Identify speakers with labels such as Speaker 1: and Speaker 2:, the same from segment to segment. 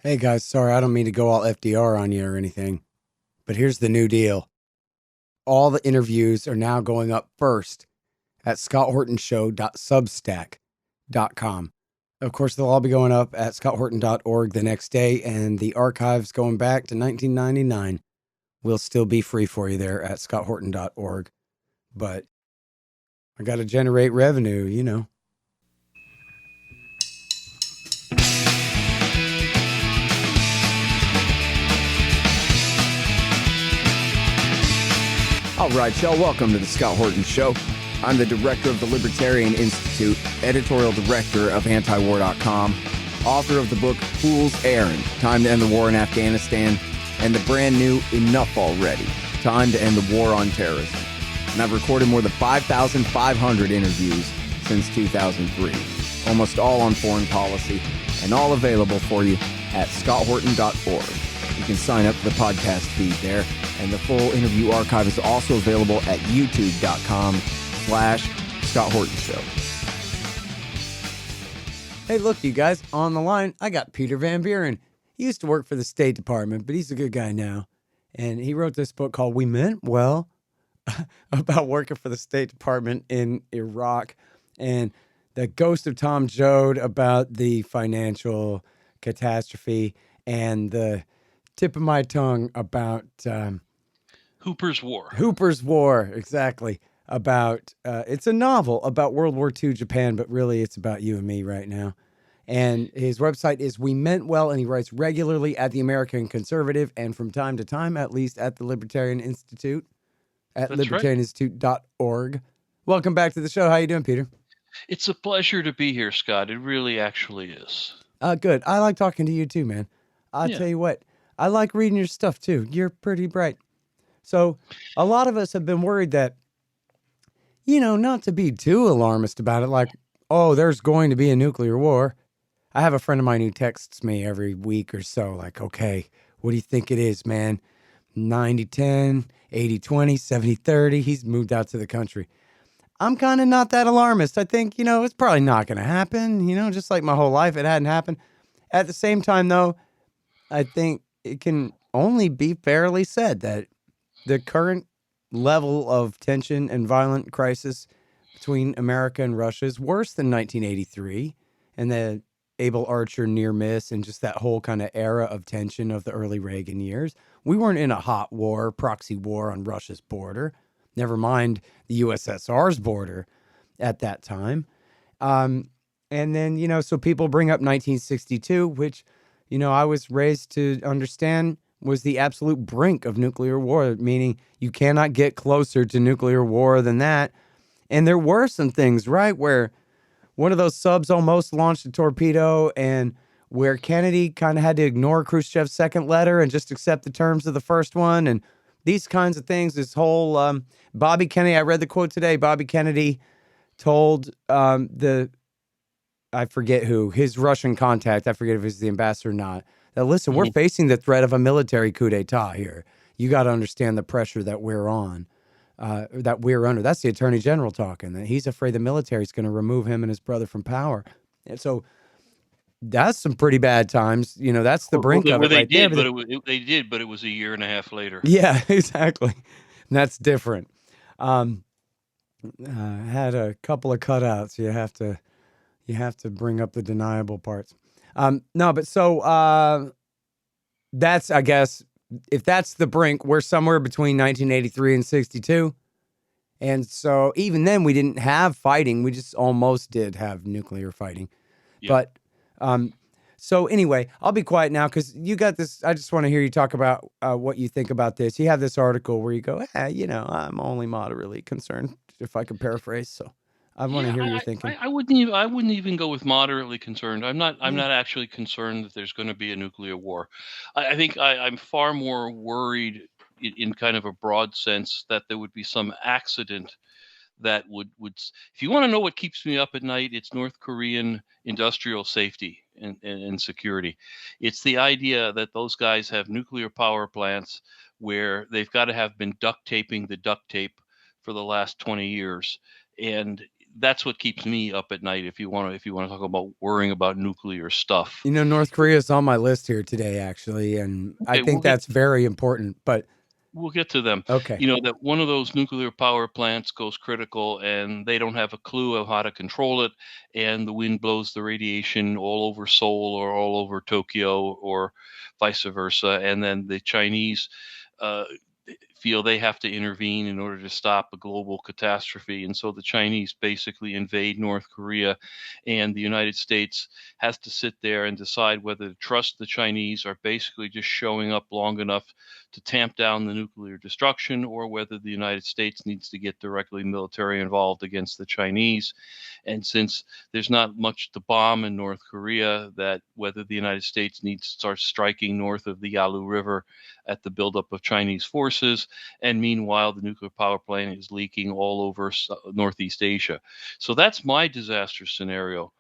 Speaker 1: Hey guys, sorry, I don't mean to go all FDR on you or anything, but here's the new deal. All the interviews are now going up first at scotthortonshow.substack.com. Of course, they'll all be going up at scotthorton.org the next day, and the archives going back to 1999 will still be free for you there at scotthorton.org. But I got to generate revenue. All right, y'all, welcome to the Scott Horton Show. I'm the director of the Libertarian Institute, editorial director of antiwar.com, author of the book Fool's Errand, Time to End the War in Afghanistan, and the brand new Enough Already, Time to End the War on Terrorism. And I've recorded more than 5,500 interviews since 2003, almost all on foreign policy, and all available for you at scotthorton.org. You can sign up for the podcast feed there, and the full interview archive is also available at youtube.com/Scott Horton Show. Hey, look, you guys, on the line, I got Peter Van Buren. He used to work for the State Department, but he's a good guy now. And he wrote this book called We Meant Well about working for the State Department in Iraq, and the ghost of Tom Joad about the financial catastrophe, and the tip of my tongue about
Speaker 2: Hooper's War.
Speaker 1: Hooper's War, exactly. About it's a novel about World War II Japan, but really it's about you and me right now. And his website is We Meant Well, and he writes regularly at the American Conservative and from time to time, at least at the Libertarian Institute at
Speaker 2: That's right.
Speaker 1: libertarianinstitute.org. Welcome back to the show. How you doing, Peter?
Speaker 2: It's a pleasure to be here, Scott. It really actually is.
Speaker 1: Good. I like talking to you too, man. I'll
Speaker 2: Yeah.
Speaker 1: tell you what, I like reading your stuff too. You're pretty bright. So a lot of us have been worried that, not to be too alarmist about it, like, oh, there's going to be a nuclear war. I have a friend of mine who texts me every week or so, like, okay, what do you think it is, man? 90-10, 80-20, 70-30. He's moved out to the country. I'm kind of not that alarmist. I think, it's probably not going to happen, just like my whole life, it hadn't happened. At the same time, though, I think it can only be fairly said that the current level of tension and violent crisis between America and Russia is worse than 1983 and the Able Archer near miss and just that whole kind of era of tension of the early Reagan years. We weren't in a hot war, proxy war on Russia's border, never mind the USSR's border at that time. And then, so people bring up 1962, which, I was raised to understand was the absolute brink of nuclear war, meaning you cannot get closer to nuclear war than that. And there were some things, right, where one of those subs almost launched a torpedo, and where Kennedy kind of had to ignore Khrushchev's second letter and just accept the terms of the first one. And these kinds of things, this whole Bobby Kennedy, I read the quote today, Bobby Kennedy told I forget who, his Russian contact, I forget if it's the ambassador or not, that listen, we're facing the threat of a military coup d'etat here. You got to understand the pressure that we're on, that we're under. That's the attorney general talking, that he's afraid the military is going to remove him and his brother from power. And so that's some pretty bad times. That's the brink of it right there.
Speaker 2: They did, but it was a year and a half later.
Speaker 1: Yeah, exactly. And that's different. Had a couple of cutouts. You have to bring up the deniable parts. No, but so that's, I guess, if that's the brink, we're somewhere between 1983 and 62. And so even then we didn't have fighting. We just almost did have nuclear fighting.
Speaker 2: Yeah.
Speaker 1: But so anyway, I'll be quiet now because you got this. I just want to hear you talk about what you think about this. You have this article where you go, I'm only moderately concerned, if I could paraphrase. So I want to hear your thinking.
Speaker 2: I wouldn't even go with moderately concerned. I'm not actually concerned that there's going to be a nuclear war. I think I'm far more worried in kind of a broad sense that there would be some accident that would if you want to know what keeps me up at night, it's North Korean industrial safety and security. It's the idea that those guys have nuclear power plants where they've got to have been duct taping the duct tape for the last 20 years. And that's what keeps me up at night. If you want to talk about worrying about nuclear stuff.
Speaker 1: You know, North Korea is on my list here today, actually, and I
Speaker 2: Okay,
Speaker 1: think that's very important. But
Speaker 2: we'll get to them.
Speaker 1: okay,
Speaker 2: That one of those nuclear power plants goes critical and they don't have a clue of how to control it, and the wind blows the radiation all over Seoul or all over Tokyo or vice versa, and then the Chinese uh, feel they have to intervene in order to stop a global catastrophe. And so the Chinese basically invade North Korea, and the United States has to sit there and decide whether to trust the Chinese are basically just showing up long enough to tamp down the nuclear destruction, or whether the United States needs to get directly military involved against the Chinese. And since there's not much to bomb in North Korea, that whether the United States needs to start striking north of the Yalu River at the buildup of Chinese forces. And meanwhile, the nuclear power plant is leaking all over Northeast Asia. So that's my disaster scenario.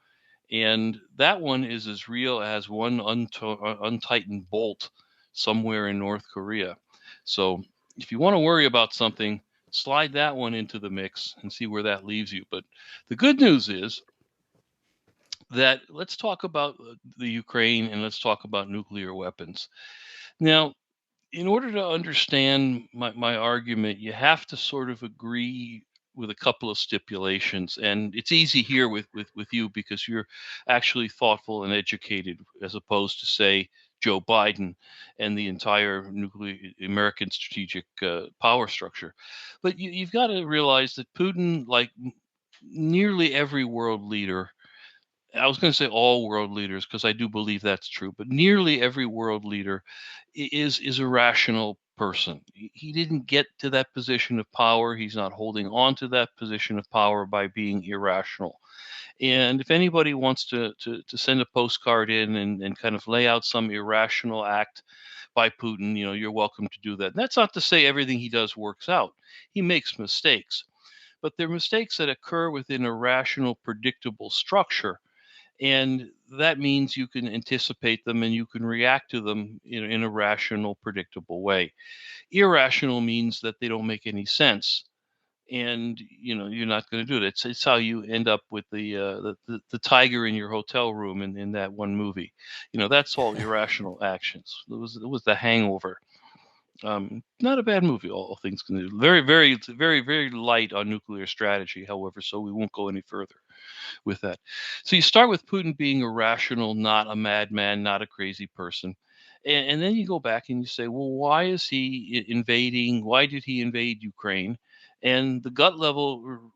Speaker 2: And that one is as real as one untightened bolt somewhere in North Korea. So if you want to worry about something, slide that one into the mix and see where that leaves you. But the good news is that let's talk about the Ukraine and let's talk about nuclear weapons. Now, in order to understand my argument, you have to sort of agree with a couple of stipulations. And it's easy here with you because you're actually thoughtful and educated, as opposed to, say, Joe Biden and the entire nuclear American strategic power structure. But you've got to realize that Putin, like nearly every world leader, I was going to say all world leaders because I do believe that's true, but nearly every world leader is a rational person. He didn't get to that position of power. He's not holding on to that position of power by being irrational. And if anybody wants to send a postcard in and kind of lay out some irrational act by Putin, you're welcome to do that. And that's not to say everything he does works out. He makes mistakes, but they're mistakes that occur within a rational, predictable structure, and that means you can anticipate them and you can react to them in a rational, predictable way. Irrational means that they don't make any sense, and you're not going to do it. It's how you end up with the tiger in your hotel room in that one movie. That's all irrational actions. It was The Hangover. Not a bad movie, all things considered. Very, very, very, very light on nuclear strategy, however, so we won't go any further with that. So you start with Putin being irrational, not a madman, not a crazy person. And then you go back and you say, well, why is he invading? Why did he invade Ukraine? And the gut level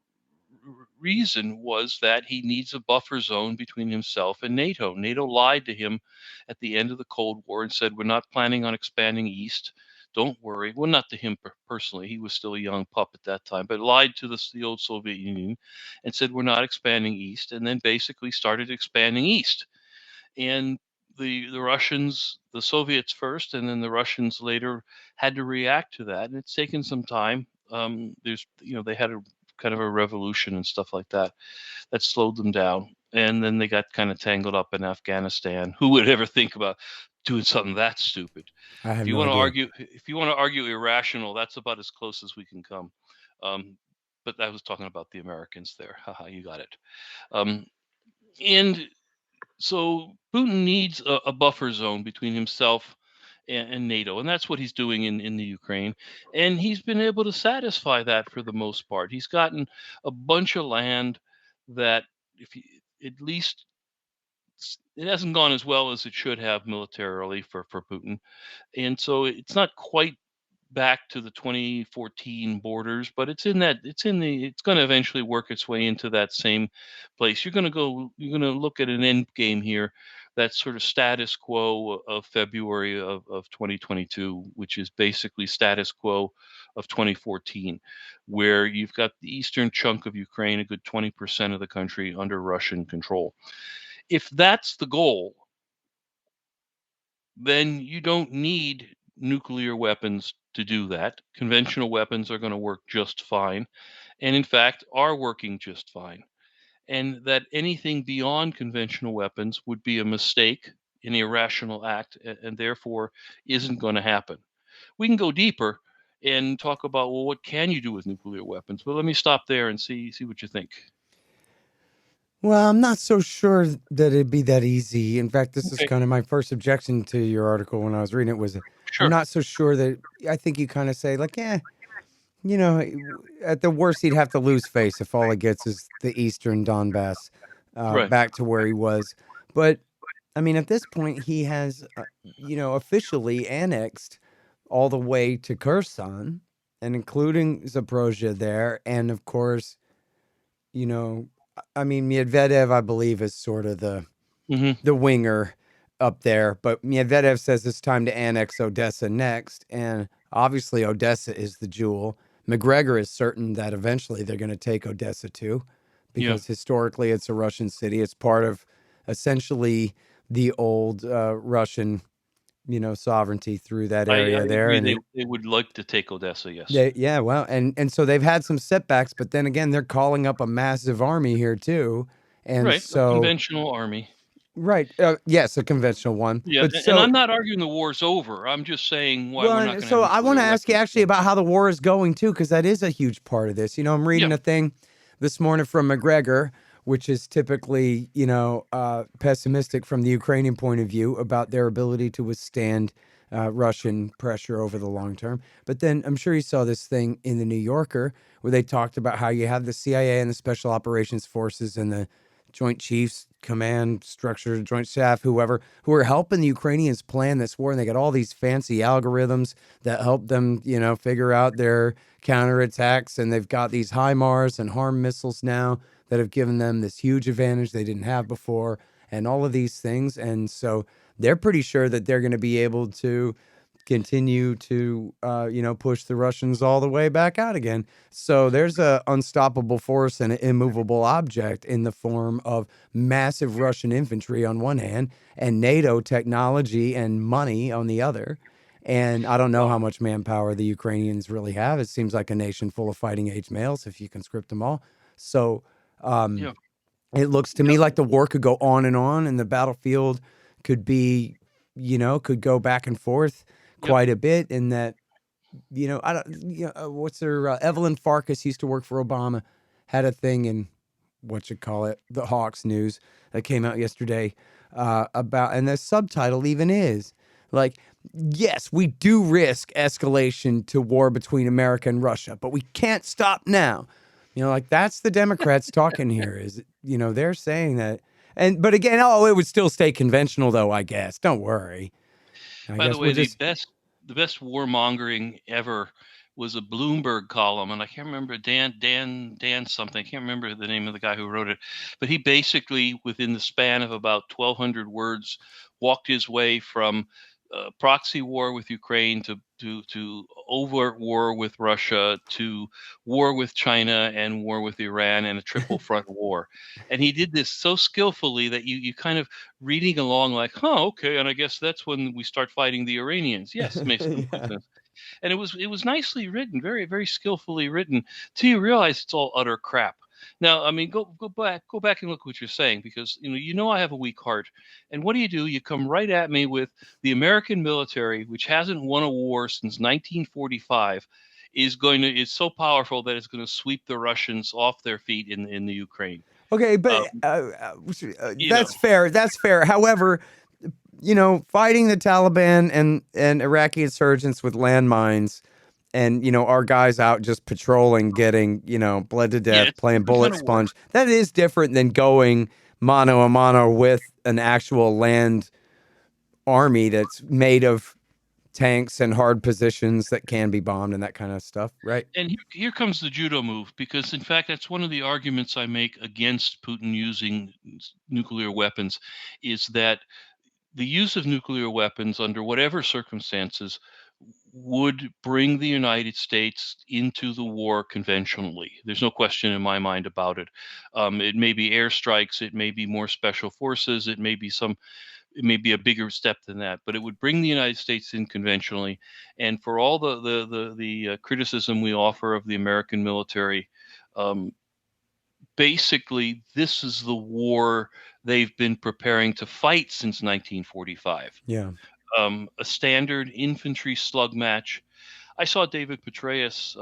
Speaker 2: reason was that he needs a buffer zone between himself and NATO. NATO lied to him at the end of the Cold War and said, we're not planning on expanding east. Don't worry. Well, not to him personally. He was still a young pup at that time, but lied to the old Soviet Union and said, we're not expanding east. And then basically started expanding east. And the Russians, the Soviets first, and then the Russians later had to react to that. And it's taken some time. They had a kind of a revolution and stuff like that that slowed them down. And then they got kind of tangled up in Afghanistan. Who would ever think about doing something that stupid?
Speaker 1: I have
Speaker 2: If you
Speaker 1: no
Speaker 2: want to
Speaker 1: idea.
Speaker 2: argue, if you want to argue irrational, that's about as close as we can come. Um, but I was talking about the Americans there. Haha, you got it. Um, and so Putin needs a buffer zone between himself and NATO, and that's what he's doing in the Ukraine. And he's been able to satisfy that for the most part. He's gotten a bunch of land that, if he, at least, it hasn't gone as well as it should have militarily for Putin, and so it's not quite back to the 2014 borders, but it's going to eventually work its way into that same place. You're going to look at an end game here that's sort of status quo of February of 2022, which is basically status quo of 2014, where you've got the eastern chunk of Ukraine, a good 20% of the country, under Russian control. If that's the goal, then you don't need nuclear weapons to do that. Conventional weapons are going to work just fine, and in fact, are working just fine. And that anything beyond conventional weapons would be a mistake, an irrational act, and therefore isn't going to happen. We can go deeper and talk about, well, what can you do with nuclear weapons? But let me stop there and see what you think.
Speaker 1: Well, I'm not so sure that it'd be that easy. In fact, this is
Speaker 2: Okay,
Speaker 1: kind of my first objection to your article when I was reading it was I'm
Speaker 2: sure.
Speaker 1: not so sure that I think you kind of say like, you know, at the worst he'd have to lose face if all he gets is the Eastern Donbass
Speaker 2: Right.
Speaker 1: back to where he was. But I mean, at this point, he has, officially annexed all the way to Kherson and including Zaporozhye there. And of course, you know, I mean, Medvedev, I believe, is sort of
Speaker 2: Hmm.
Speaker 1: the winger up there, but Medvedev says it's time to annex Odessa next, and obviously Odessa is the jewel. McGregor is certain that eventually they're going to take Odessa too,
Speaker 2: Yeah.
Speaker 1: because historically it's a Russian city. It's part of essentially the old Russian, sovereignty through that
Speaker 2: I
Speaker 1: area there,
Speaker 2: agree.
Speaker 1: and
Speaker 2: They would like to take Odessa. Yes.
Speaker 1: yeah, well, and so they've had some setbacks, but then again, they're calling up a massive army here too, and
Speaker 2: Right. A
Speaker 1: so
Speaker 2: conventional army.
Speaker 1: right, yes, a conventional one,
Speaker 2: Yeah,
Speaker 1: but
Speaker 2: and
Speaker 1: so
Speaker 2: I'm not arguing the war's over. I'm just saying why
Speaker 1: well,
Speaker 2: we're not
Speaker 1: and
Speaker 2: going to have
Speaker 1: so I want
Speaker 2: nuclear
Speaker 1: to ask you
Speaker 2: weapons.
Speaker 1: actually about how the war is going too, because that is a huge part of this. I'm
Speaker 2: Yeah.
Speaker 1: reading a thing this morning from McGregor, which is typically, pessimistic from the Ukrainian point of view about their ability to withstand Russian pressure over the long term. But then I'm sure you saw this thing in the New Yorker where they talked about how you have the CIA and the Special Operations Forces and the Joint Chiefs Command Structure, Joint Staff, whoever, who are helping the Ukrainians plan this war. And they got all these fancy algorithms that help them, figure out their counterattacks. And they've got these HIMARS and HARM missiles now that have given them this huge advantage they didn't have before, and all of these things. And so they're pretty sure that they're going to be able to continue to push the Russians all the way back out again. So there's a unstoppable force and an immovable object in the form of massive Russian infantry on one hand and NATO technology and money on the other. And I don't know how much manpower the Ukrainians really have. It seems like a nation full of fighting age males if you conscript them all. So
Speaker 2: Yeah.
Speaker 1: it looks to me like the war could go on and the battlefield could be, could go back and forth
Speaker 2: Yep.
Speaker 1: quite a bit. And that, I don't, what's her, Evelyn Farkas used to work for Obama, had a thing in what you call it, the Hawks news that came out yesterday about, and the subtitle even is like, yes, we do risk escalation to war between America and Russia, but we can't stop now. Like that's the Democrats talking here is, they're saying that. But again, it would still stay conventional though, I guess. Don't worry. I
Speaker 2: By the
Speaker 1: guess we'll
Speaker 2: way,
Speaker 1: just,
Speaker 2: the best warmongering ever was a Bloomberg column, and I can't remember Dan something. I can't remember the name of the guy who wrote it, but he basically, within the span of about 1,200 words, walked his way from proxy war with Ukraine to overt war with Russia to war with China and war with Iran and a triple front war. And he did this so skillfully that you kind of reading along like, huh, okay, and I guess that's when we start fighting the Iranians. Yes, it makes complete
Speaker 1: yeah.
Speaker 2: sense. And it was nicely written, very very skillfully written, till you realize it's all utter crap. Now, I mean, go back and look what you're saying, because I have a weak heart, and what do? You come right at me with the American military, which hasn't won a war since 1945, is so powerful that it's going to sweep the Russians off their feet in the Ukraine.
Speaker 1: Okay,
Speaker 2: Um,
Speaker 1: but
Speaker 2: you know,
Speaker 1: that's fair. That's fair. However, fighting the Taliban and Iraqi insurgents with landmines and our guys out just patrolling, getting bled to
Speaker 2: yeah,
Speaker 1: death,
Speaker 2: it's a
Speaker 1: playing
Speaker 2: different kind
Speaker 1: bullet
Speaker 2: of war.
Speaker 1: sponge. That is different than going mano a mano with an actual land army that's made of tanks and hard positions that can be bombed and that kind of stuff, right?
Speaker 2: And here comes the judo move, because in fact that's one of the arguments I make against Putin using nuclear weapons, is that the use of nuclear weapons under whatever circumstances would bring the United States into the war conventionally. There's no question in my mind about it. It may be airstrikes, it may be more special forces, it may be a bigger step than that, but it would bring the United States in conventionally. And for all the criticism we offer of the American military, um, basically this is the war they've been preparing to fight since 1945.
Speaker 1: Yeah.
Speaker 2: A standard infantry slug match. I saw David Petraeus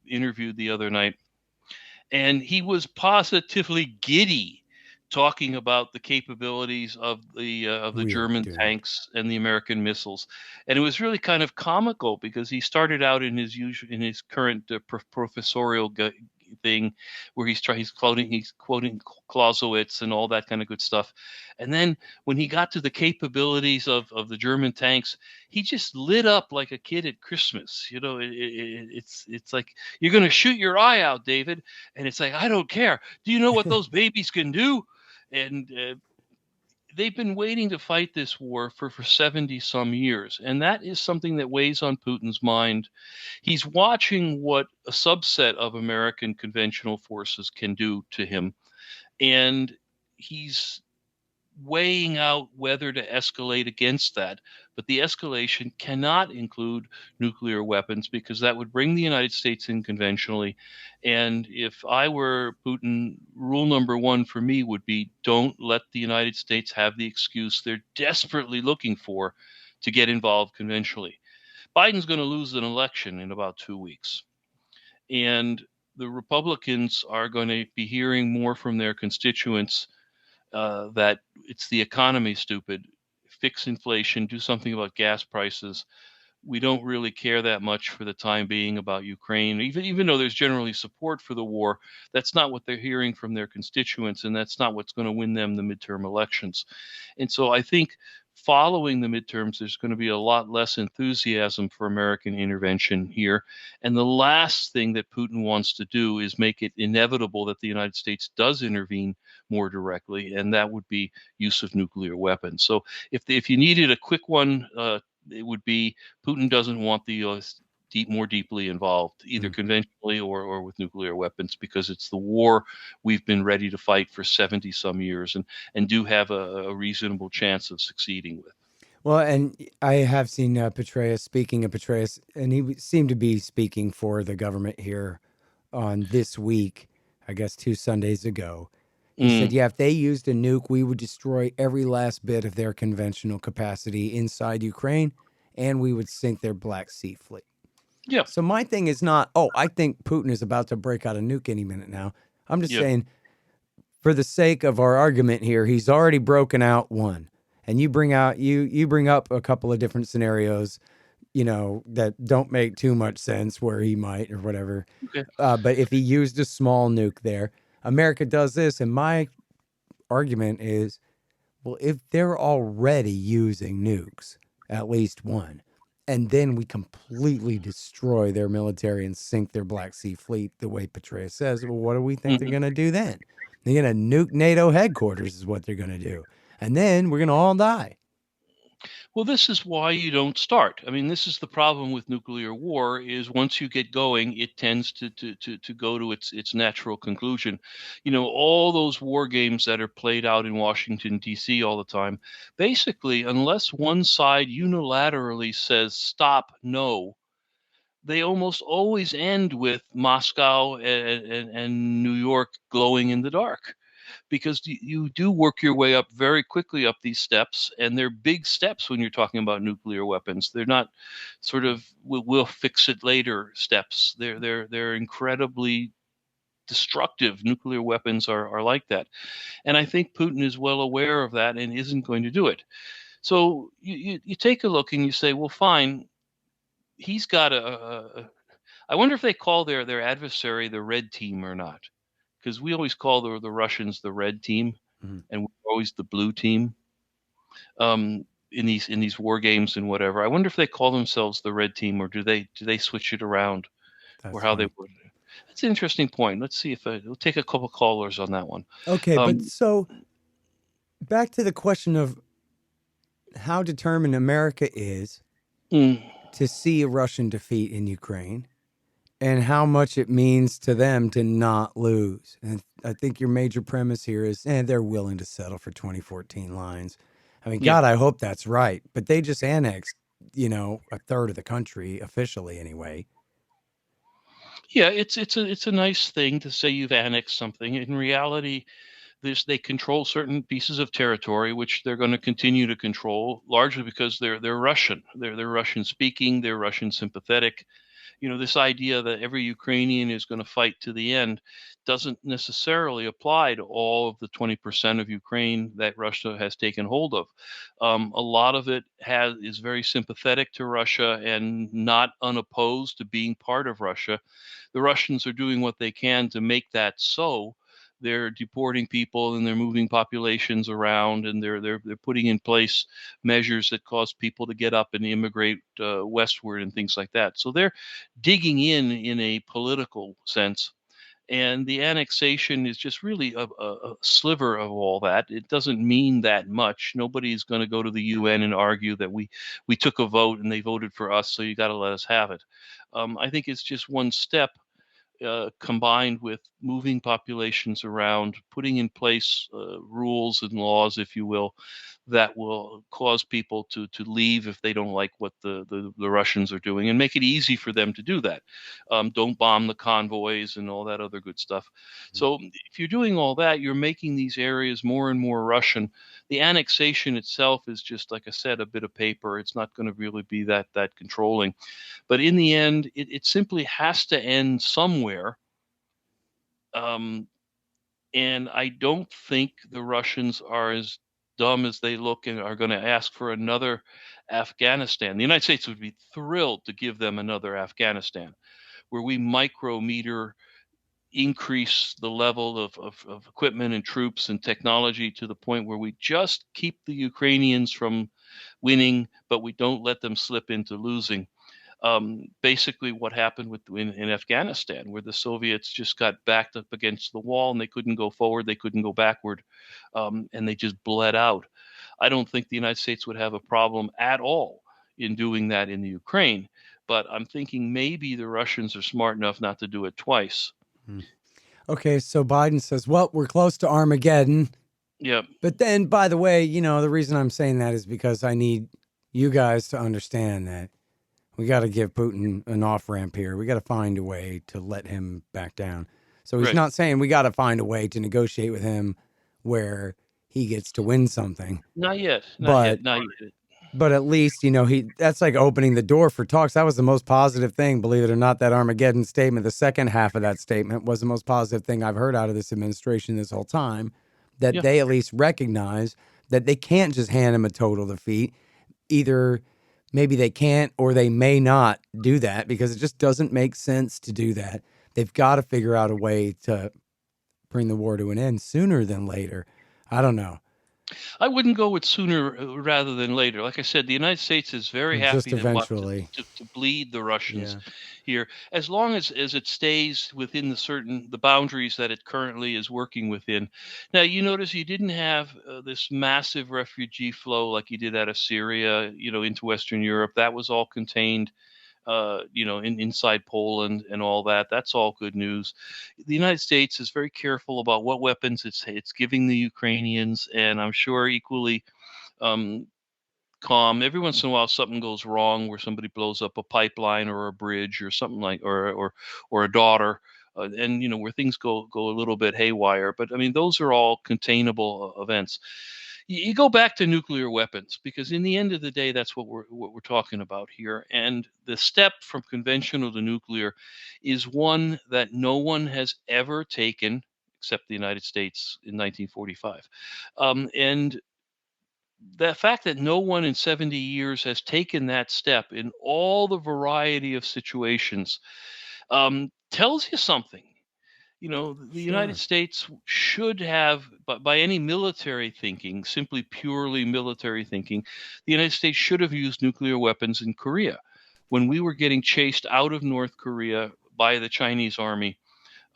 Speaker 2: interviewed the other night, and he was positively giddy talking about the capabilities of the
Speaker 1: We are
Speaker 2: German
Speaker 1: doomed.
Speaker 2: tanks and the American missiles, and it was really kind of comical because he started out in his current professorial thing, where he's quoting Clausewitz and all that kind of good stuff, and then when he got to the capabilities of the German tanks, he just lit up like a kid at Christmas. It's like, you're going to shoot your eye out, David, and it's like, I don't care. Do you know what those babies can do? And they've been waiting to fight this war for 70 some years. And that is something that weighs on Putin's mind. He's watching what a subset of American conventional forces can do to him. And he's weighing out whether to escalate against that. But the escalation cannot include nuclear weapons, because that would bring the United States in conventionally. And if I were Putin, rule number one for me would be, don't let the United States have the excuse they're desperately looking for to get involved conventionally. Biden's going to lose an election in about 2 weeks. And the Republicans are going to be hearing more from their constituents that it's the economy, stupid. Fix inflation, do something about gas prices. We don't really care that much for the time being about Ukraine, even though there's generally support for the war. That's not what they're hearing from their constituents, and that's not what's going to win them the midterm elections. And so I think following the midterms, there's going to be a lot less enthusiasm for American intervention here. And the last thing that Putin wants to do is make it inevitable that the United States does intervene more directly, and that would be use of nuclear weapons. So if you needed a quick one, it would be, Putin doesn't want the U.S. more deeply involved, either conventionally or with nuclear weapons, because it's the war we've been ready to fight for 70 some years, and do have a reasonable chance of succeeding with.
Speaker 1: Well, and I have seen Petraeus, speaking of Petraeus, and he seemed to be speaking for the government here on This Week, I guess 2 Sundays ago. He said,
Speaker 2: Mm,
Speaker 1: yeah, if they used a nuke, we would destroy every last bit of their conventional capacity inside Ukraine, and we would sink their Black Sea fleet.
Speaker 2: yeah,
Speaker 1: So my thing is not, oh, I think Putin is about to break out a nuke any minute now. I'm just
Speaker 2: yeah,
Speaker 1: saying, for the sake of our argument here, he's already broken out one. And you bring up a couple of different scenarios, that don't make too much sense where he might or whatever.
Speaker 2: okay,
Speaker 1: But if he used a small nuke there, America does this. And my argument is, well, if they're already using nukes, at least one, and then we completely destroy their military and sink their Black Sea fleet the way Petraeus says, well, what do we think they're
Speaker 2: mhm.
Speaker 1: going to do then? They're going to nuke NATO headquarters is what they're going to do. And then we're going to all die.
Speaker 2: Well, this is why you don't start. I mean, this is the problem with nuclear war: is once you get going, it tends to go to its natural conclusion. All those war games that are played out in Washington, D.C. all the time, basically, unless one side unilaterally says stop, no, they almost always end with Moscow and New York glowing in the dark, because you do work your way up very quickly up these steps, and they're big steps when you're talking about nuclear weapons. They're not sort of we'll fix it later steps. They're incredibly destructive. Nuclear weapons are like that, and I think Putin is well aware of that and isn't going to do it. So you take a look and you say, well, fine. He's got I wonder if they call their adversary the red team or not, because we always call the Russians the red team,
Speaker 1: Mhm.
Speaker 2: and we're always the blue team in these war games and whatever. I wonder if they call themselves the red team, or do they switch it around, or
Speaker 1: That's
Speaker 2: how they
Speaker 1: funny.
Speaker 2: would. That's an interesting point. Let's see if we'll take a couple callers on that one.
Speaker 1: Okay, but
Speaker 2: Um,
Speaker 1: so back to the question of how determined America is
Speaker 2: mm,
Speaker 1: to see a Russian defeat in Ukraine and how much it means to them to not lose. And I think your major premise here is, they're willing to settle for 2014 lines. I mean,
Speaker 2: yeah,
Speaker 1: God, I hope that's right. But they just annexed, a third of the country officially anyway.
Speaker 2: yeah. It's a nice thing to say you've annexed something. In reality, they control certain pieces of territory, which they're going to continue to control, largely because they're Russian. They're Russian speaking. They're Russian sympathetic. This idea that every Ukrainian is going to fight to the end doesn't necessarily apply to all of the 20% of Ukraine that Russia has taken hold of. A lot of it is very sympathetic to Russia and not unopposed to being part of Russia. The Russians are doing what they can to make that so. They're deporting people and they're moving populations around, and they're putting in place measures that cause people to get up and immigrate westward and things like that. So they're digging in a political sense. And the annexation is just really a sliver of all that. It doesn't mean that much. Nobody's going to go to the UN and argue that we took a vote and they voted for us, so you got to let us have it. I think it's just one step combined with moving populations around, putting in place rules and laws, if you will, that will cause people to leave if they don't like what the Russians are doing, and make it easy for them to do that. Don't bomb the convoys and all that other good stuff. So if you're doing all that, you're making these areas more and more Russian. The annexation itself is just, like I said, a bit of paper. It's not going to really be that controlling. But in the end, it simply has to end somewhere. And I don't think the Russians are as dumb as they look and are going to ask for another Afghanistan. The United States would be thrilled to give them another Afghanistan, where we micrometer increase the level of equipment and troops and technology to the point where we just keep the Ukrainians from winning, but we don't let them slip into losing. Basically what happened in Afghanistan, where the Soviets just got backed up against the wall and they couldn't go forward, they couldn't go backward, and they just bled out. I don't think the United States would have a problem at all in doing that in the Ukraine, but I'm thinking maybe the Russians are smart enough not to do it twice.
Speaker 1: Okay, so Biden says, well, we're close to Armageddon.
Speaker 2: Yeah.
Speaker 1: But then, by the way, the reason I'm saying that is because I need you guys to understand that we got to give Putin an off-ramp here. We got to find a way to let him back down. So he's
Speaker 2: Right.
Speaker 1: not saying we got to find a way to negotiate with him where he gets to win something.
Speaker 2: Not yet.
Speaker 1: But at least, that's like opening the door for talks. That was the most positive thing, believe it or not, that Armageddon statement. The second half of that statement was the most positive thing I've heard out of this administration this whole time, that they at least recognize that they can't just hand him a total defeat. Either maybe they can't or they may not do that because it just doesn't make sense to do that. They've got to figure out a way to bring the war to an end sooner than later. I don't know.
Speaker 2: I wouldn't go with sooner rather than later. Like I said, the United States is very happy
Speaker 1: Just eventually
Speaker 2: to bleed the Russians here, as long as it stays within the boundaries that it currently is working within. Now, you notice you didn't have this massive refugee flow like you did out of Syria, into Western Europe. That was all contained inside Poland and all that. That's all good news. The United States is very careful about what weapons it's giving the Ukrainians, and I'm sure equally calm. Every once in a while, something goes wrong where somebody blows up a pipeline or a bridge or something like, or a daughter. And where things go a little bit haywire, but I mean those are all containable events. You go back to nuclear weapons because in the end of the day, that's what we're talking about here. And the step from conventional to nuclear is one that no one has ever taken except the United States in 1945. And the fact that no one in 70 years has taken that step in all the variety of situations tells you something. The United States should have, by any military thinking, simply purely military thinking, the United States should have used nuclear weapons in Korea. When we were getting chased out of North Korea by the Chinese army,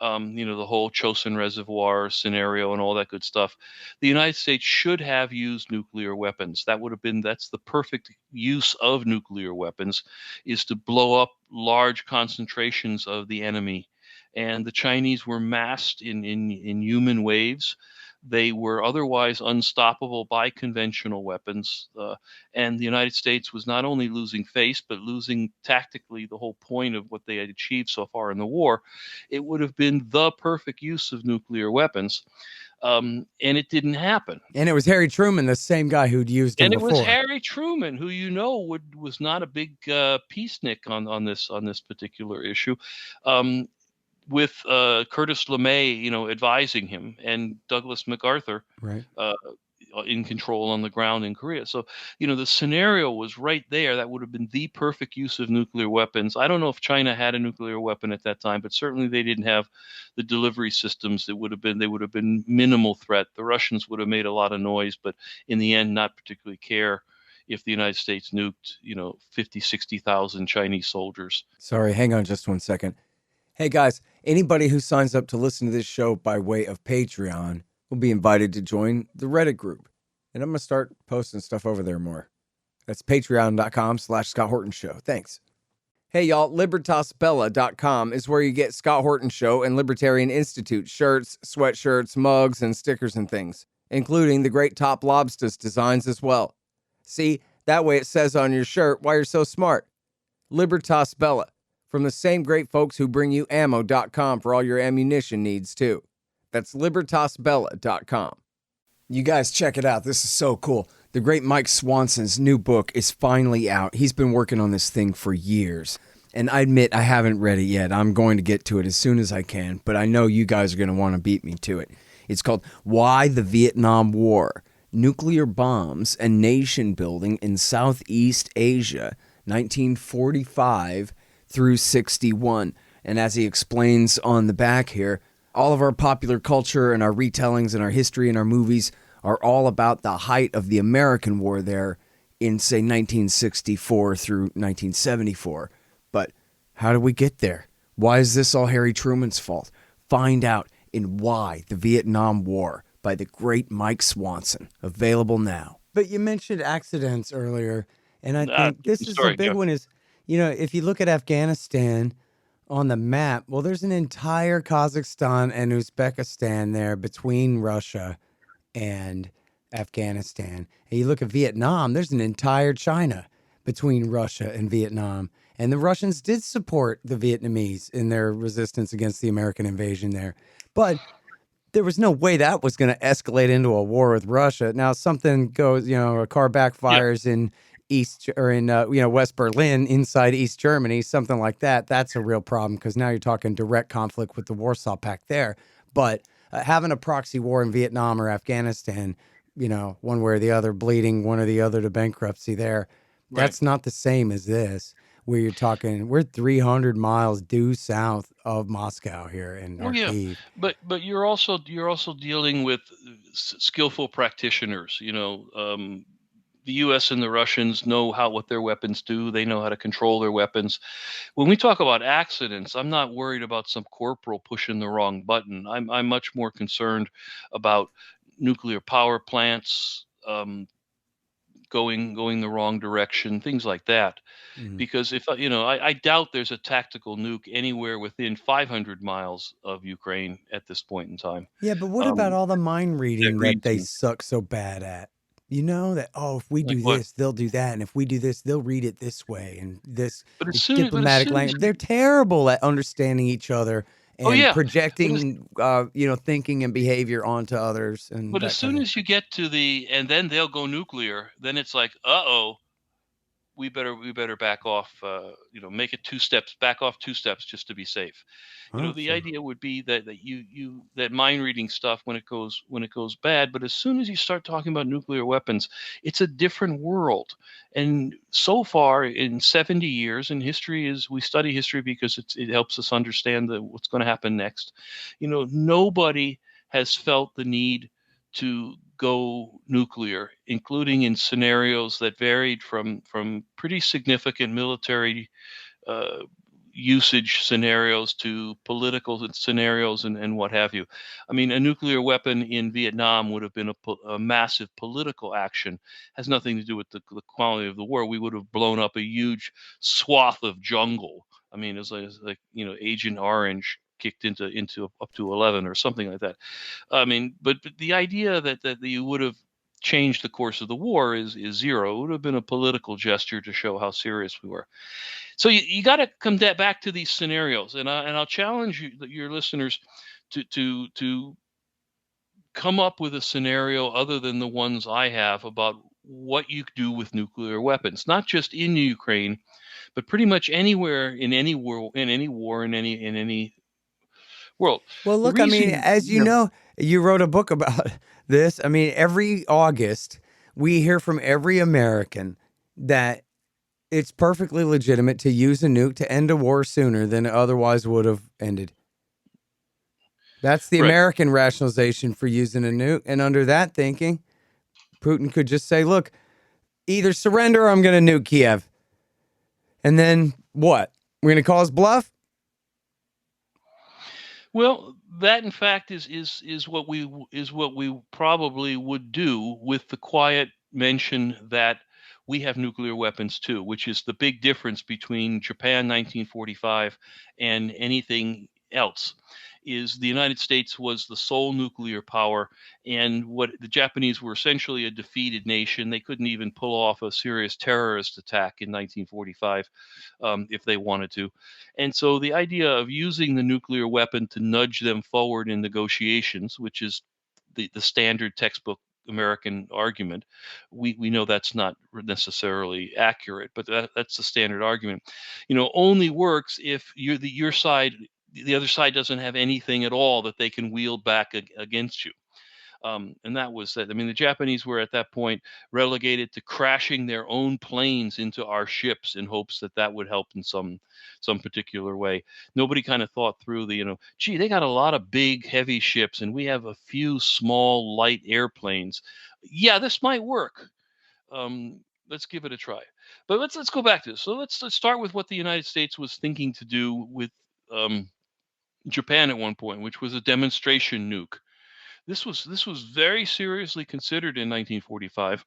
Speaker 2: the whole Chosin Reservoir scenario and all that good stuff, the United States should have used nuclear weapons. That's the perfect use of nuclear weapons, is to blow up large concentrations of the enemy. And the Chinese were massed in human waves. They were otherwise unstoppable by conventional weapons. And the United States was not only losing face, but losing tactically the whole point of what they had achieved so far in the war. It would have been the perfect use of nuclear weapons. and it didn't happen.
Speaker 1: And it was Harry Truman, the same guy who'd used him
Speaker 2: And it was
Speaker 1: before.
Speaker 2: Harry Truman, who was not a big peacenik on this particular issue, with Curtis LeMay, advising him, and Douglas MacArthur,
Speaker 1: Right.
Speaker 2: In control on the ground in Korea. So, the scenario was right there. That would have been the perfect use of nuclear weapons. I don't know if China had a nuclear weapon at that time, but certainly they didn't have the delivery systems. They would have been minimal threat. The Russians would have made a lot of noise, but in the end, not particularly care if the United States nuked, 50, 60,000 Chinese soldiers.
Speaker 1: Sorry, hang on just 1 second. Hey guys, anybody who signs up to listen to this show by way of Patreon will be invited to join the Reddit group. And I'm going to start posting stuff over there more. That's patreon.com/Scott Horton Show. Thanks. Hey y'all, libertasbella.com is where you get Scott Horton Show and Libertarian Institute shirts, sweatshirts, mugs, and stickers and things, including the great Top Lobsters designs as well. See, that way it says on your shirt why you're so smart. Libertas Bella, from the same great folks who bring you ammo.com for all your ammunition needs too. That's libertasbella.com. You guys check it out. This is so cool. The great Mike Swanson's new book is finally out. He's been working on this thing for years. And I admit I haven't read it yet. I'm going to get to it as soon as I can, but I know you guys are going to want to beat me to it. It's called Why the Vietnam War: Nuclear Bombs and Nation Building in Southeast Asia, 1945 through 61. And as he explains on the back here, all of our popular culture and our retellings and our history and our movies are all about the height of the American war there in, say, 1964 through 1974. But how did we get there? Why is this all Harry Truman's fault? Find out in Why the Vietnam War by the great Mike Swanson. Available now. But you mentioned accidents earlier, and I think this is a big one is, if you look at Afghanistan on the map, well, there's an entire Kazakhstan and Uzbekistan there between Russia and Afghanistan. And you look at Vietnam, there's an entire China between Russia and Vietnam. And the Russians did support the Vietnamese in their resistance against the American invasion there. But there was no way that was going to escalate into a war with Russia. Now, something goes, a car backfires in West Berlin, inside East Germany, something like that. That's a real problem because now you're talking direct conflict with the Warsaw Pact there. But having a proxy war in Vietnam or Afghanistan, one way or the other, bleeding one or the other to bankruptcy there, that's not the same as this, where you're talking, we're 300 miles due south of Moscow here in Kyiv.
Speaker 2: But you're also dealing with skillful practitioners. The U.S. and the Russians know what their weapons do. They know how to control their weapons. When we talk about accidents, I'm not worried about some corporal pushing the wrong button. I'm much more concerned about nuclear power plants going the wrong direction, things like that. Mm-hmm. Because if I doubt there's a tactical nuke anywhere within 500 miles of Ukraine at this point in time.
Speaker 1: Yeah, but what about all the mind reading that they suck so bad at? That, if we do this, they'll do that. And if we do this, they'll read it this way. And this diplomatic language. They're terrible at understanding each other and projecting, thinking and behavior onto others.
Speaker 2: But as soon as you get to and then they'll go nuclear, then it's like, we better back off, make it back off 2 steps just to be safe. The idea would be that mind reading stuff when it goes bad, but as soon as you start talking about nuclear weapons, it's a different world. And so far in 70 years, and we study history because it helps us understand what's going to happen next. Nobody has felt the need to go nuclear, including in scenarios that varied from pretty significant military usage scenarios to political scenarios and what have you. I mean, a nuclear weapon in Vietnam would have been a massive political action. Has nothing to do with the quality of the war. We would have blown up a huge swath of jungle. I mean, it's like Agent Orange kicked into up to 11 or something like that. I mean, but the idea that you would have changed the course of the war is zero. It would have been a political gesture to show how serious we were. So you got to come back to these scenarios, and I'll challenge your listeners to come up with a scenario other than the ones I have about what you do with nuclear weapons, not just in Ukraine, but pretty much anywhere in any world, in any war, in any world.
Speaker 1: Well,
Speaker 2: The
Speaker 1: look, I mean,
Speaker 2: reason,
Speaker 1: as you know, you wrote a book about this. I mean, every August, we hear from every American that it's perfectly legitimate to use a nuke to end a war sooner than it otherwise would have ended. That's the
Speaker 2: right?
Speaker 1: American rationalization for using a nuke. And under that thinking, Putin could just say, look, either surrender or I'm going to nuke Kiev. And then what? We're going to call his bluff?
Speaker 2: Well, that in fact is what we probably would do with the quiet mention that we have nuclear weapons too, which is the big difference between Japan 1945 and anything else. Is the United States was the sole nuclear power, and what the Japanese were essentially a defeated nation. They couldn't even pull off a serious terrorist attack in 1945 if they wanted to. And so the idea of using the nuclear weapon to nudge them forward in negotiations, which is the standard textbook American argument, we know that's not necessarily accurate, but that's the standard argument. Only works if your side, the other side doesn't have anything at all that they can wield back against you. And that was that. I mean, the Japanese were at that point relegated to crashing their own planes into our ships in hopes that that would help in some particular way. Nobody kind of thought through gee, they got a lot of big, heavy ships, and we have a few small, light airplanes. Yeah, this might work. Let's give it a try. But let's go back to this. So let's start with what the United States was thinking to do with Japan at one point, which was a demonstration nuke. This was very seriously considered in 1945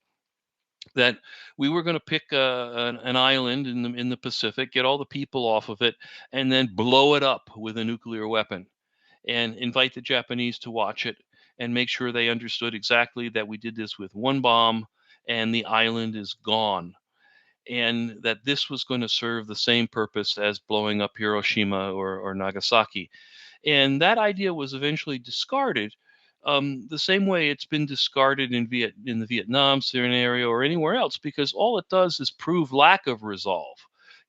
Speaker 2: that we were going to pick an island in the Pacific, get all the people off of it, and then blow it up with a nuclear weapon, and invite the Japanese to watch it and make sure they understood exactly that we did this with one bomb and the island is gone. And that this was going to serve the same purpose as blowing up Hiroshima or Nagasaki. And that idea was eventually discarded, the same way it's been discarded in the Vietnam scenario or anywhere else, because all it does is prove lack of resolve.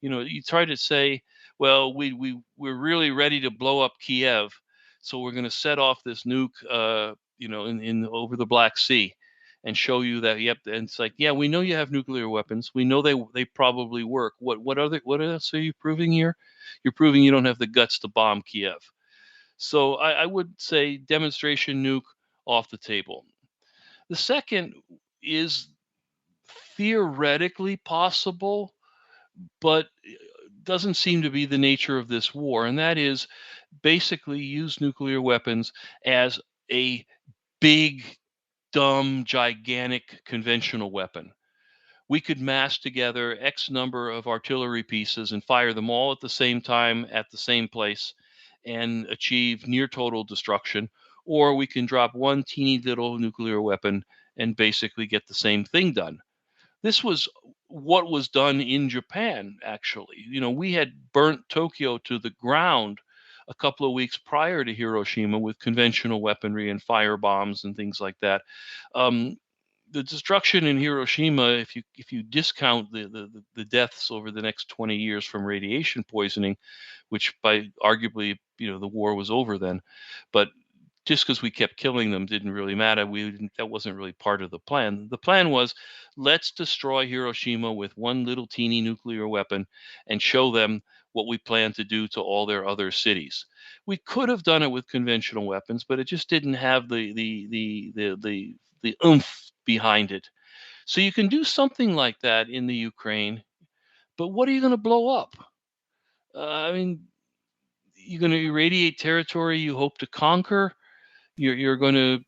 Speaker 2: You try to say, well, we're really ready to blow up Kiev, so we're going to set off this nuke, in over the Black Sea, and show you that, yep. And it's like, yeah, we know you have nuclear weapons. We know they probably work. What else are you proving here? You're proving you don't have the guts to bomb Kiev. So I would say demonstration nuke off the table. The second is theoretically possible, but doesn't seem to be the nature of this war, and that is basically use nuclear weapons as a big, dumb, gigantic conventional weapon. We could mass together X number of artillery pieces and fire them all at the same time at the same place and achieve near total destruction. Or we can drop one teeny little nuclear weapon and basically get the same thing done. This was what was done in Japan, actually. We had burnt Tokyo to the ground a couple of weeks prior to Hiroshima with conventional weaponry and fire bombs and things like that. Um, the destruction in Hiroshima, if you discount the deaths over the next 20 years from radiation poisoning, which by arguably the war was over then, but just because we kept killing them didn't really matter. That wasn't really part of the plan. The plan was, let's destroy Hiroshima with one little teeny nuclear weapon and show them what we plan to do to all their other cities. We could have done it with conventional weapons, but it just didn't have the oomph behind it. So you can do something like that in the Ukraine, but what are you going to blow up? I mean, you're going to irradiate territory you hope to conquer. You're going to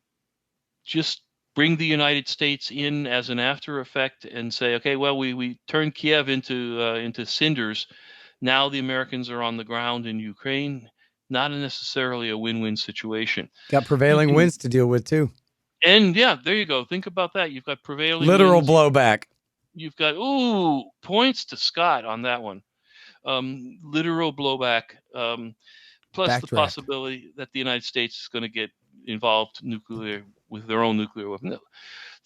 Speaker 2: just bring the United States in as an after effect and say, okay, well, we turned Kiev into cinders. Now the Americans are on the ground in Ukraine. Not necessarily a win-win situation.
Speaker 1: Got
Speaker 2: You
Speaker 1: prevailing
Speaker 2: can,
Speaker 1: winds to deal with, too.
Speaker 2: and yeah, there you go. Think about that. You've got prevailing
Speaker 1: Literal
Speaker 2: winds.
Speaker 1: blowback.
Speaker 2: You've got points to Scott on that one. Literal blowback. Plus the
Speaker 1: Backdraft.
Speaker 2: possibility that the United States is going to get involved with their own nuclear weapon.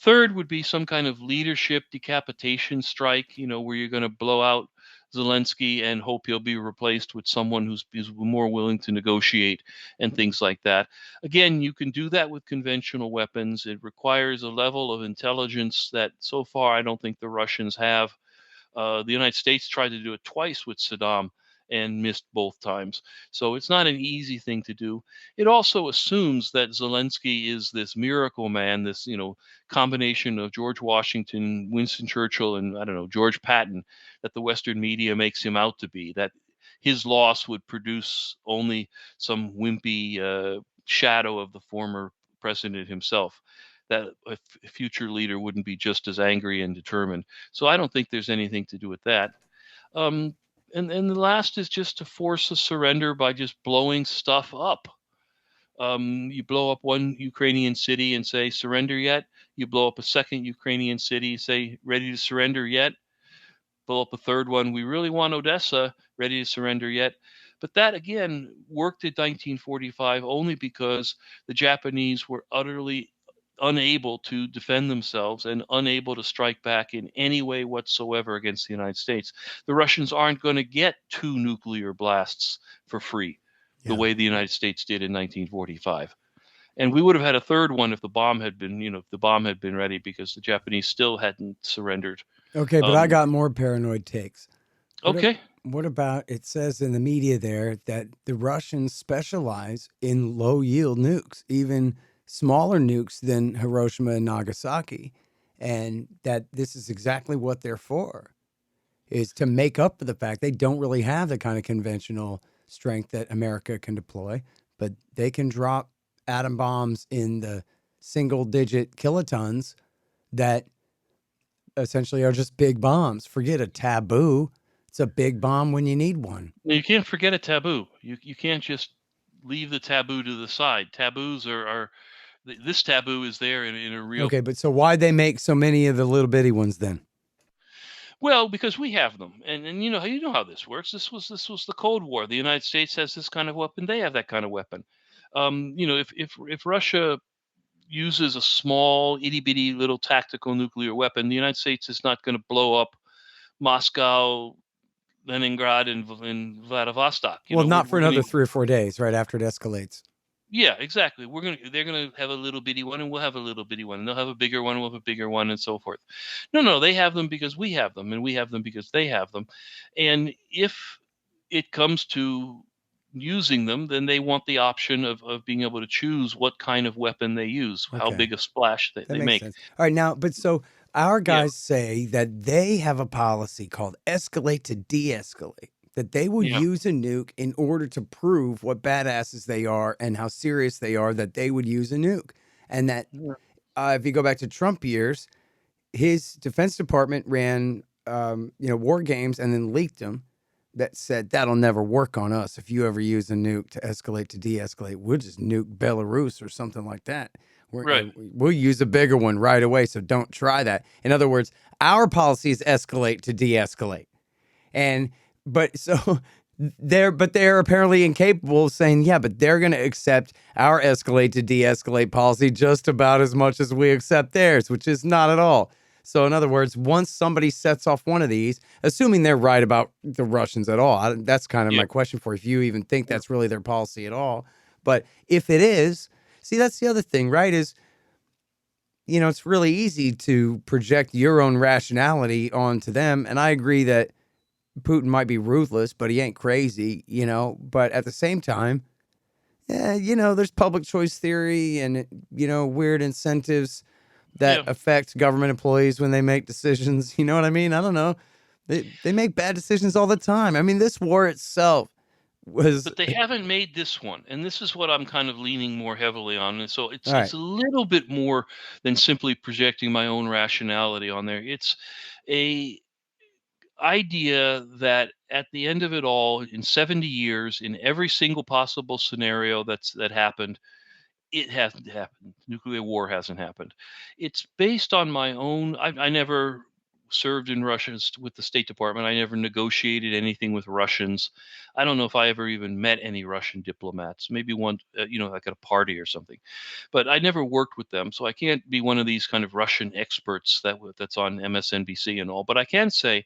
Speaker 2: Third would be some kind of leadership decapitation strike, where you're going to blow out Zelensky and hope he'll be replaced with someone who's more willing to negotiate and things like that. Again, you can do that with conventional weapons. It requires a level of intelligence that so far I don't think the Russians have. The United States tried to do it twice with Saddam and missed both times. So it's not an easy thing to do. It also assumes that Zelensky is this miracle man, this, combination of George Washington, Winston Churchill, and I don't know, George Patton, that the Western media makes him out to be, that his loss would produce only some wimpy shadow of the former president himself, that a future leader wouldn't be just as angry and determined. So I don't think there's anything to do with that. And the last is just to force a surrender by just blowing stuff up. You blow up one Ukrainian city and say, surrender yet? You blow up a second Ukrainian city, say, ready to surrender yet? Blow up a third one, we really want Odessa, ready to surrender yet? But that, again, worked in 1945 only because the Japanese were utterly unable to defend themselves and unable to strike back in any way whatsoever against the United States. The Russians aren't going to get 2 nuclear blasts for free the way the United States did in 1945. And we would have had a third one if the bomb had been, ready, because the Japanese still hadn't surrendered.
Speaker 1: Okay, but I got more paranoid takes.
Speaker 2: Okay.
Speaker 1: What about, it says in the media there that the Russians specialize in low yield nukes, even smaller nukes than Hiroshima and Nagasaki, and that this is exactly what they're for, is to make up for the fact they don't really have the kind of conventional strength that America can deploy, but they can drop atom bombs in the single digit kilotons that essentially are just big bombs. Forget a taboo. It's a big bomb when you need one.
Speaker 2: You can't forget a taboo. You can't just leave the taboo to the side. Taboos are this taboo is there in a real.
Speaker 1: Okay, but so why'd they make so many of the little bitty ones then?
Speaker 2: Well, because we have them, and you know how this works. This was the Cold War. The United States has this kind of weapon. They have that kind of weapon. If Russia uses a small itty bitty little tactical nuclear weapon, the United States is not going to blow up Moscow, Leningrad, and Vladivostok.
Speaker 1: Not for another 3 or 4 days, right after it escalates.
Speaker 2: Yeah, exactly. They're gonna have a little bitty one, and we'll have a little bitty one, and they'll have a bigger one, and we'll have a bigger one, and so forth. No, they have them because we have them, and we have them because they have them. And if it comes to using them, then they want the option of being able to choose what kind of weapon they use, how big a splash they make.
Speaker 1: Sense. All right, now, but so our guys say that they have a policy called escalate to de-escalate, that they will use a nuke in order to prove what badasses they are and how serious they are, that they would use a nuke. And that if you go back to Trump years, his Defense Department ran war games and then leaked them that said that'll never work on us. If you ever use a nuke to escalate to de-escalate, we'll just nuke Belarus or something like that. We'll use a bigger one right away, so don't try that. In other words, our policy is escalate to de-escalate. But they're apparently incapable of saying, yeah, but they're going to accept our escalate to de-escalate policy just about as much as we accept theirs, which is not at all. So in other words, once somebody sets off one of these, assuming they're right about the Russians at all, that's kind of my question for you, if you even think that's really their policy at all. But if it is, see, that's the other thing, right? Is, it's really easy to project your own rationality onto them. And I agree that Putin might be ruthless, but he ain't crazy, But at the same time, there's public choice theory and, weird incentives that affect government employees when they make decisions. You know what I mean? I don't know. They make bad decisions all the time. I mean, this war itself was...
Speaker 2: But they haven't made this one. And this is what I'm kind of leaning more heavily on. And so it's a little bit more than simply projecting my own rationality on there. It's a idea that at the end of it all, in 70 years, in every single possible scenario that happened, it hasn't happened. Nuclear war hasn't happened. It's based on my own. I never served in Russia with the State Department. I never negotiated anything with Russians. I don't know if I ever even met any Russian diplomats. Maybe one, like at a party or something. But I never worked with them, so I can't be one of these kind of Russian experts that's on MSNBC and all. But I can say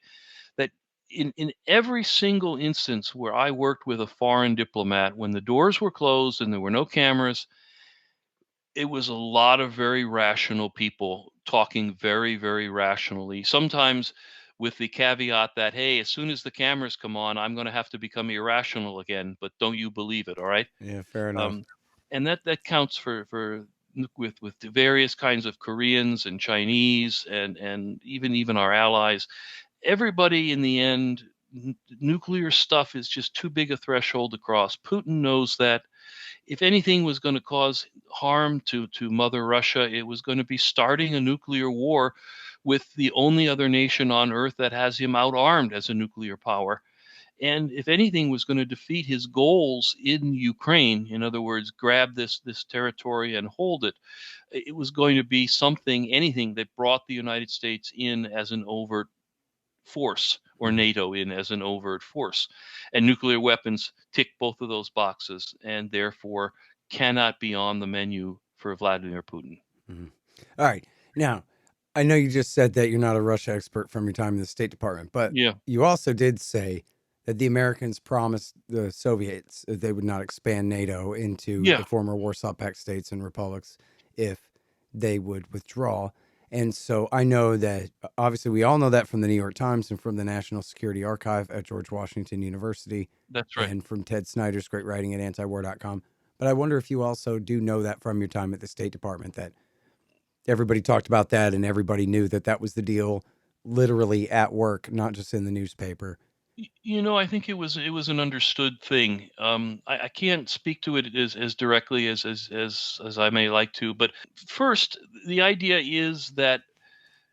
Speaker 2: that in every single instance where I worked with a foreign diplomat, when the doors were closed and there were no cameras, it was a lot of very rational people talking very, very rationally. Sometimes with the caveat that, hey, as soon as the cameras come on, I'm going to have to become irrational again, but don't you believe it, all right?
Speaker 1: Yeah, fair enough.
Speaker 2: Um, and that counts for with the various kinds of Koreans and Chinese and even our allies. Everybody in the end, nuclear stuff is just too big a threshold to cross. Putin knows that if anything was going to cause harm to Mother Russia, it was going to be starting a nuclear war with the only other nation on earth that has him outarmed as a nuclear power. And if anything was going to defeat his goals in Ukraine, in other words, grab this territory and hold it, it was going to be anything that brought the United States in as an overt force, or NATO in as an overt force. And nuclear weapons tick both of those boxes and therefore cannot be on the menu for Vladimir Putin.
Speaker 1: Mm-hmm. All right. Now, I know you just said that you're not a Russia expert from your time in the State Department, but
Speaker 2: Yeah.
Speaker 1: you also did say that the Americans promised the Soviets that they would not expand NATO into
Speaker 2: Yeah.
Speaker 1: the former Warsaw Pact states and republics if they would withdraw. And so I know that obviously we all know that from the New York Times and from the National Security Archive at George Washington University
Speaker 2: That's right.
Speaker 1: and from Ted Snyder's great writing at antiwar.com. But I wonder if you also do know that from your time at the State Department, that everybody talked about that and everybody knew that that was the deal literally at work, not just in the newspaper.
Speaker 2: I think it was an understood thing. I can't speak to it as directly as I may like to, but first, the idea is that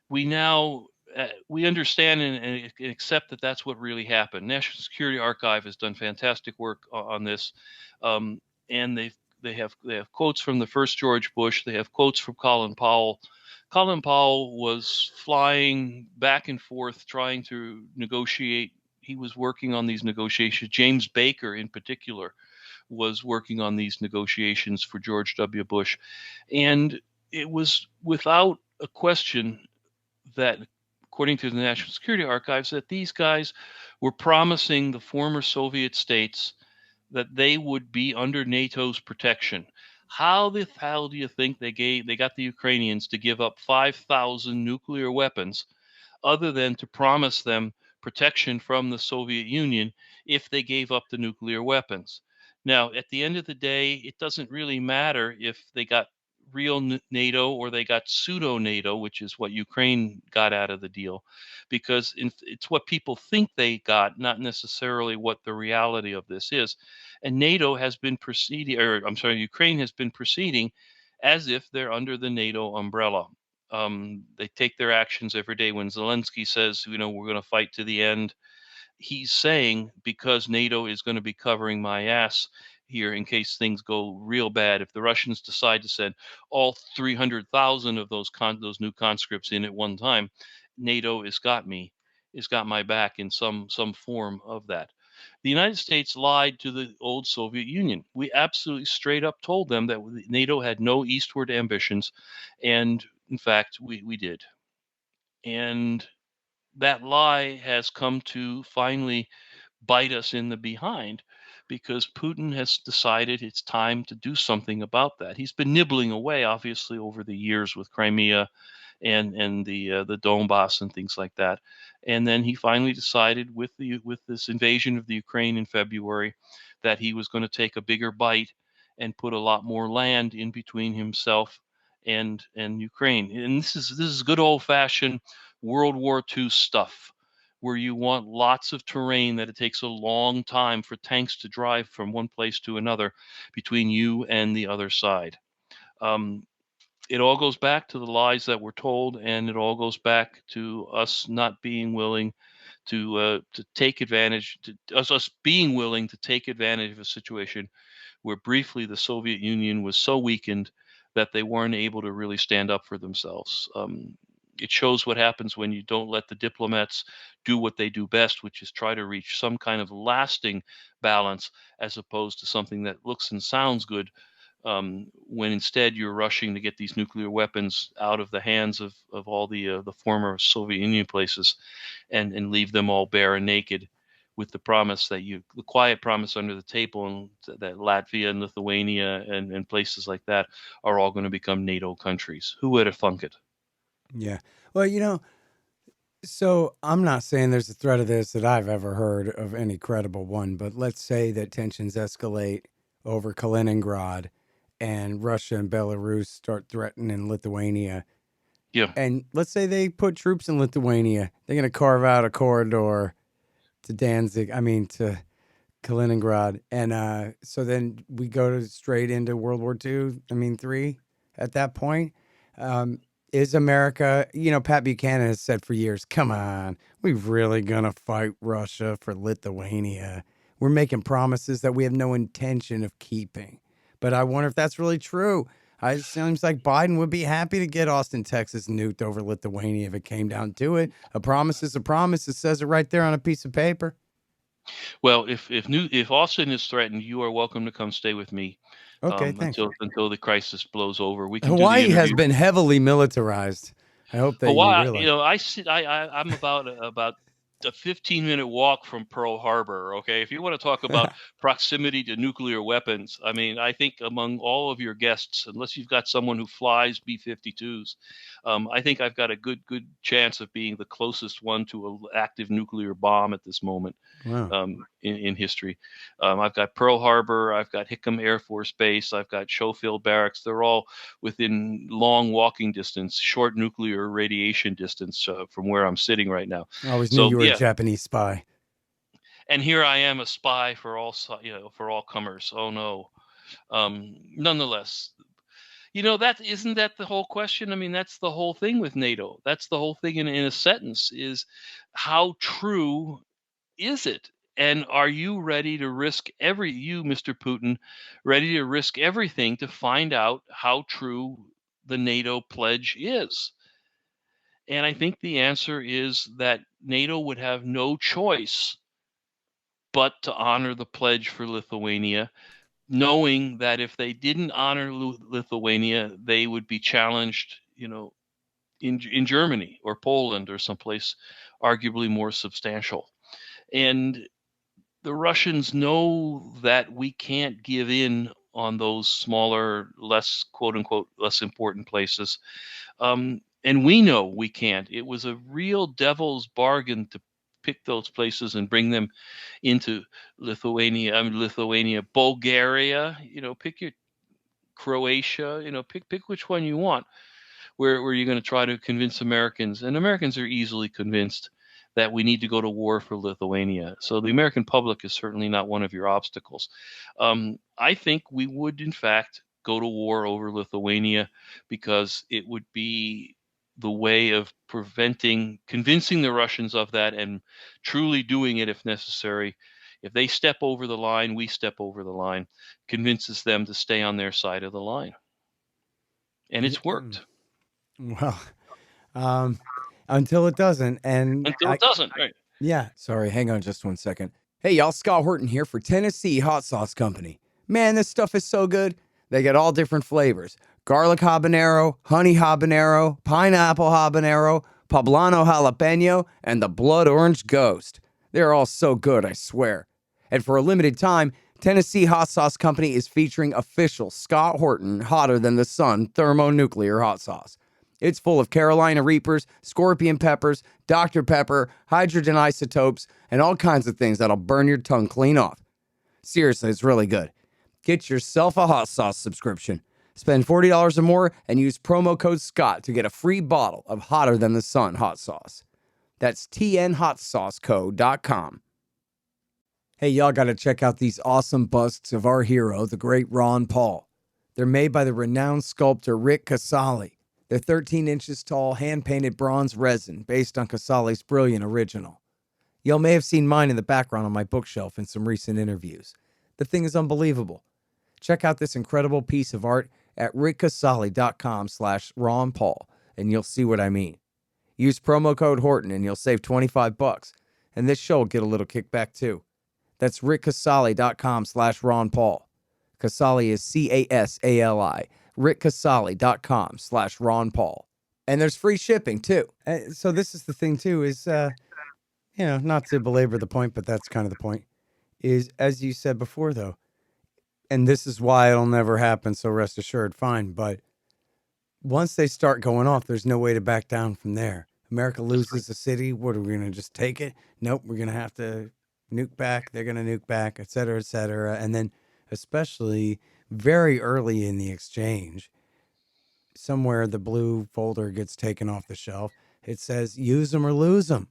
Speaker 2: we now we understand and accept that that's what really happened. National Security Archive has done fantastic work on this, and they have quotes from the first George Bush. They have quotes from Colin Powell. Colin Powell was flying back and forth trying to negotiate. He was working on these negotiations. James Baker, in particular, was working on these negotiations for George W. Bush, and it was without a question that, according to the National Security Archives, that these guys were promising the former Soviet states that they would be under NATO's protection. How the hell do you think they got the Ukrainians to give up 5,000 nuclear weapons other than to promise them protection from the Soviet Union if they gave up the nuclear weapons? Now, at the end of the day, it doesn't really matter if they got real NATO or they got pseudo NATO, which is what Ukraine got out of the deal, because it's what people think they got, not necessarily what the reality of this is. And NATO has been proceeding, or I'm sorry, Ukraine has been proceeding as if they're under the NATO umbrella. They take their actions every day. When Zelensky says, we're going to fight to the end, he's saying, because NATO is going to be covering my ass here in case things go real bad. If the Russians decide to send all 300,000 of those new conscripts in at one time, NATO has got my back in some form of that. The United States lied to the old Soviet Union. We absolutely straight up told them that NATO had no eastward ambitions, and in fact, we did. And that lie has come to finally bite us in the behind, because Putin has decided it's time to do something about that. He's been nibbling away, obviously, over the years with Crimea and the Donbass and things like that. And then he finally decided with this invasion of the Ukraine in February that he was going to take a bigger bite and put a lot more land in between himself and Ukraine. And this is good old fashioned World War II stuff, where you want lots of terrain that it takes a long time for tanks to drive from one place to another between you and the other side. Um, it all goes back to the lies that were told, and it all goes back to us not being willing to take advantage, us being willing to take advantage of a situation where briefly the Soviet Union was so weakened that they weren't able to really stand up for themselves. It shows what happens when you don't let the diplomats do what they do best, which is try to reach some kind of lasting balance, as opposed to something that looks and sounds good, when instead you're rushing to get these nuclear weapons out of the hands of all the former Soviet Union places, and leave them all bare and naked, with the promise that the quiet promise under the table, and that Latvia and Lithuania and places like that are all going to become NATO countries. Who would have thunk it?
Speaker 1: Yeah. Well, so I'm not saying there's a threat of this that I've ever heard of any credible one, but let's say that tensions escalate over Kaliningrad and Russia and Belarus start threatening Lithuania.
Speaker 2: Yeah.
Speaker 1: And let's say they put troops in Lithuania. They're going to carve out a corridor to to Kaliningrad. And so then we go straight into World War II, III at that point. Is America, Pat Buchanan has said for years, come on, we really going to fight Russia for Lithuania? We're making promises that we have no intention of keeping. But I wonder if that's really true. It seems like Biden would be happy to get Austin, Texas nuked over Lithuania if it came down to it. A promise is a promise. It says it right there on a piece of paper.
Speaker 2: Well, if Austin is threatened, you are welcome to come stay with me,
Speaker 1: Okay, thanks.
Speaker 2: until the crisis blows over. We can do the
Speaker 1: Hawaii has
Speaker 2: interview.
Speaker 1: been heavily militarized. I hope that you
Speaker 2: Hawaii,
Speaker 1: realize.
Speaker 2: I'm about a 15-minute walk from Pearl Harbor. Okay, if you want to talk about proximity to nuclear weapons, I think among all of your guests, unless you've got someone who flies B-52s, I think I've got a good chance of being the closest one to an active nuclear bomb at this moment.
Speaker 1: Wow.
Speaker 2: In history. I've got Pearl Harbor, I've got Hickam Air Force Base, I've got Schofield Barracks. They're all within long walking distance, short nuclear radiation distance from where I'm sitting right now.
Speaker 1: I always knew you were a Japanese spy.
Speaker 2: And here I am, a spy for all comers. Oh no. Nonetheless, isn't that the whole question? That's the whole thing with NATO. That's the whole thing in a sentence, is how true is it? And are you ready to risk you, Mr. Putin, ready to risk everything to find out how true the NATO pledge is? And I think the answer is that NATO would have no choice but to honor the pledge for Lithuania, knowing that if they didn't honor Lithuania, they would be challenged, in Germany or Poland or someplace arguably more substantial. And the Russians know that we can't give in on those smaller, less, quote unquote, less important places. And we know we can't. It was a real devil's bargain to pick those places and bring them into Lithuania, Bulgaria, pick your Croatia, pick which one you want, where you're going to try to convince Americans. And Americans are easily convinced that we need to go to war for Lithuania. So the American public is certainly not one of your obstacles. I think we would, in fact, go to war over Lithuania, because it would be the way of convincing the Russians of that, and truly doing it if necessary. If they step over the line, we step over the line, convinces them to stay on their side of the line. And it's worked.
Speaker 1: Well, until it doesn't.
Speaker 2: Until it doesn't, right?
Speaker 1: Yeah. Sorry, hang on just 1 second. Hey, y'all, Scott Horton here for Tennessee Hot Sauce Company. Man, this stuff is so good. They got all different flavors. Garlic habanero, honey habanero, pineapple habanero, poblano jalapeno, and the blood orange ghost. They're all so good, I swear. And for a limited time, Tennessee Hot Sauce Company is featuring official Scott Horton Hotter Than the Sun thermonuclear hot sauce. It's full of Carolina Reapers, scorpion peppers, Dr. Pepper, hydrogen isotopes, and all kinds of things that'll burn your tongue clean off. Seriously, it's really good. Get yourself a hot sauce subscription. Spend $40 or more and use promo code SCOTT to get a free bottle of Hotter Than the Sun hot sauce. That's tnhotsauceco.com. Hey, y'all got to check out these awesome busts of our hero, the great Ron Paul. They're made by the renowned sculptor Rick Casali. They're 13 inches tall, hand-painted bronze resin based on Casali's brilliant original. Y'all may have seen mine in the background on my bookshelf in some recent interviews. The thing is unbelievable. Check out this incredible piece of art at rickcasali.com/Ron Paul, and you'll see what I mean. Use promo code Horton and you'll save $25. And this show will get a little kickback too. That's rickcasali.com/Ron Paul. Casali is Casali. rickcasali.com/Ron Paul. And there's free shipping too. So this is the thing too is, not to belabor the point, but that's kind of the point, is as you said before though, and this is why it'll never happen, so rest assured, fine. But once they start going off, there's no way to back down from there. America loses a city. What are we going to just take it? Nope. We're going to have to nuke back. They're going to nuke back, et cetera, et cetera. And then especially very early in the exchange, somewhere the blue folder gets taken off the shelf. It says use them or lose them.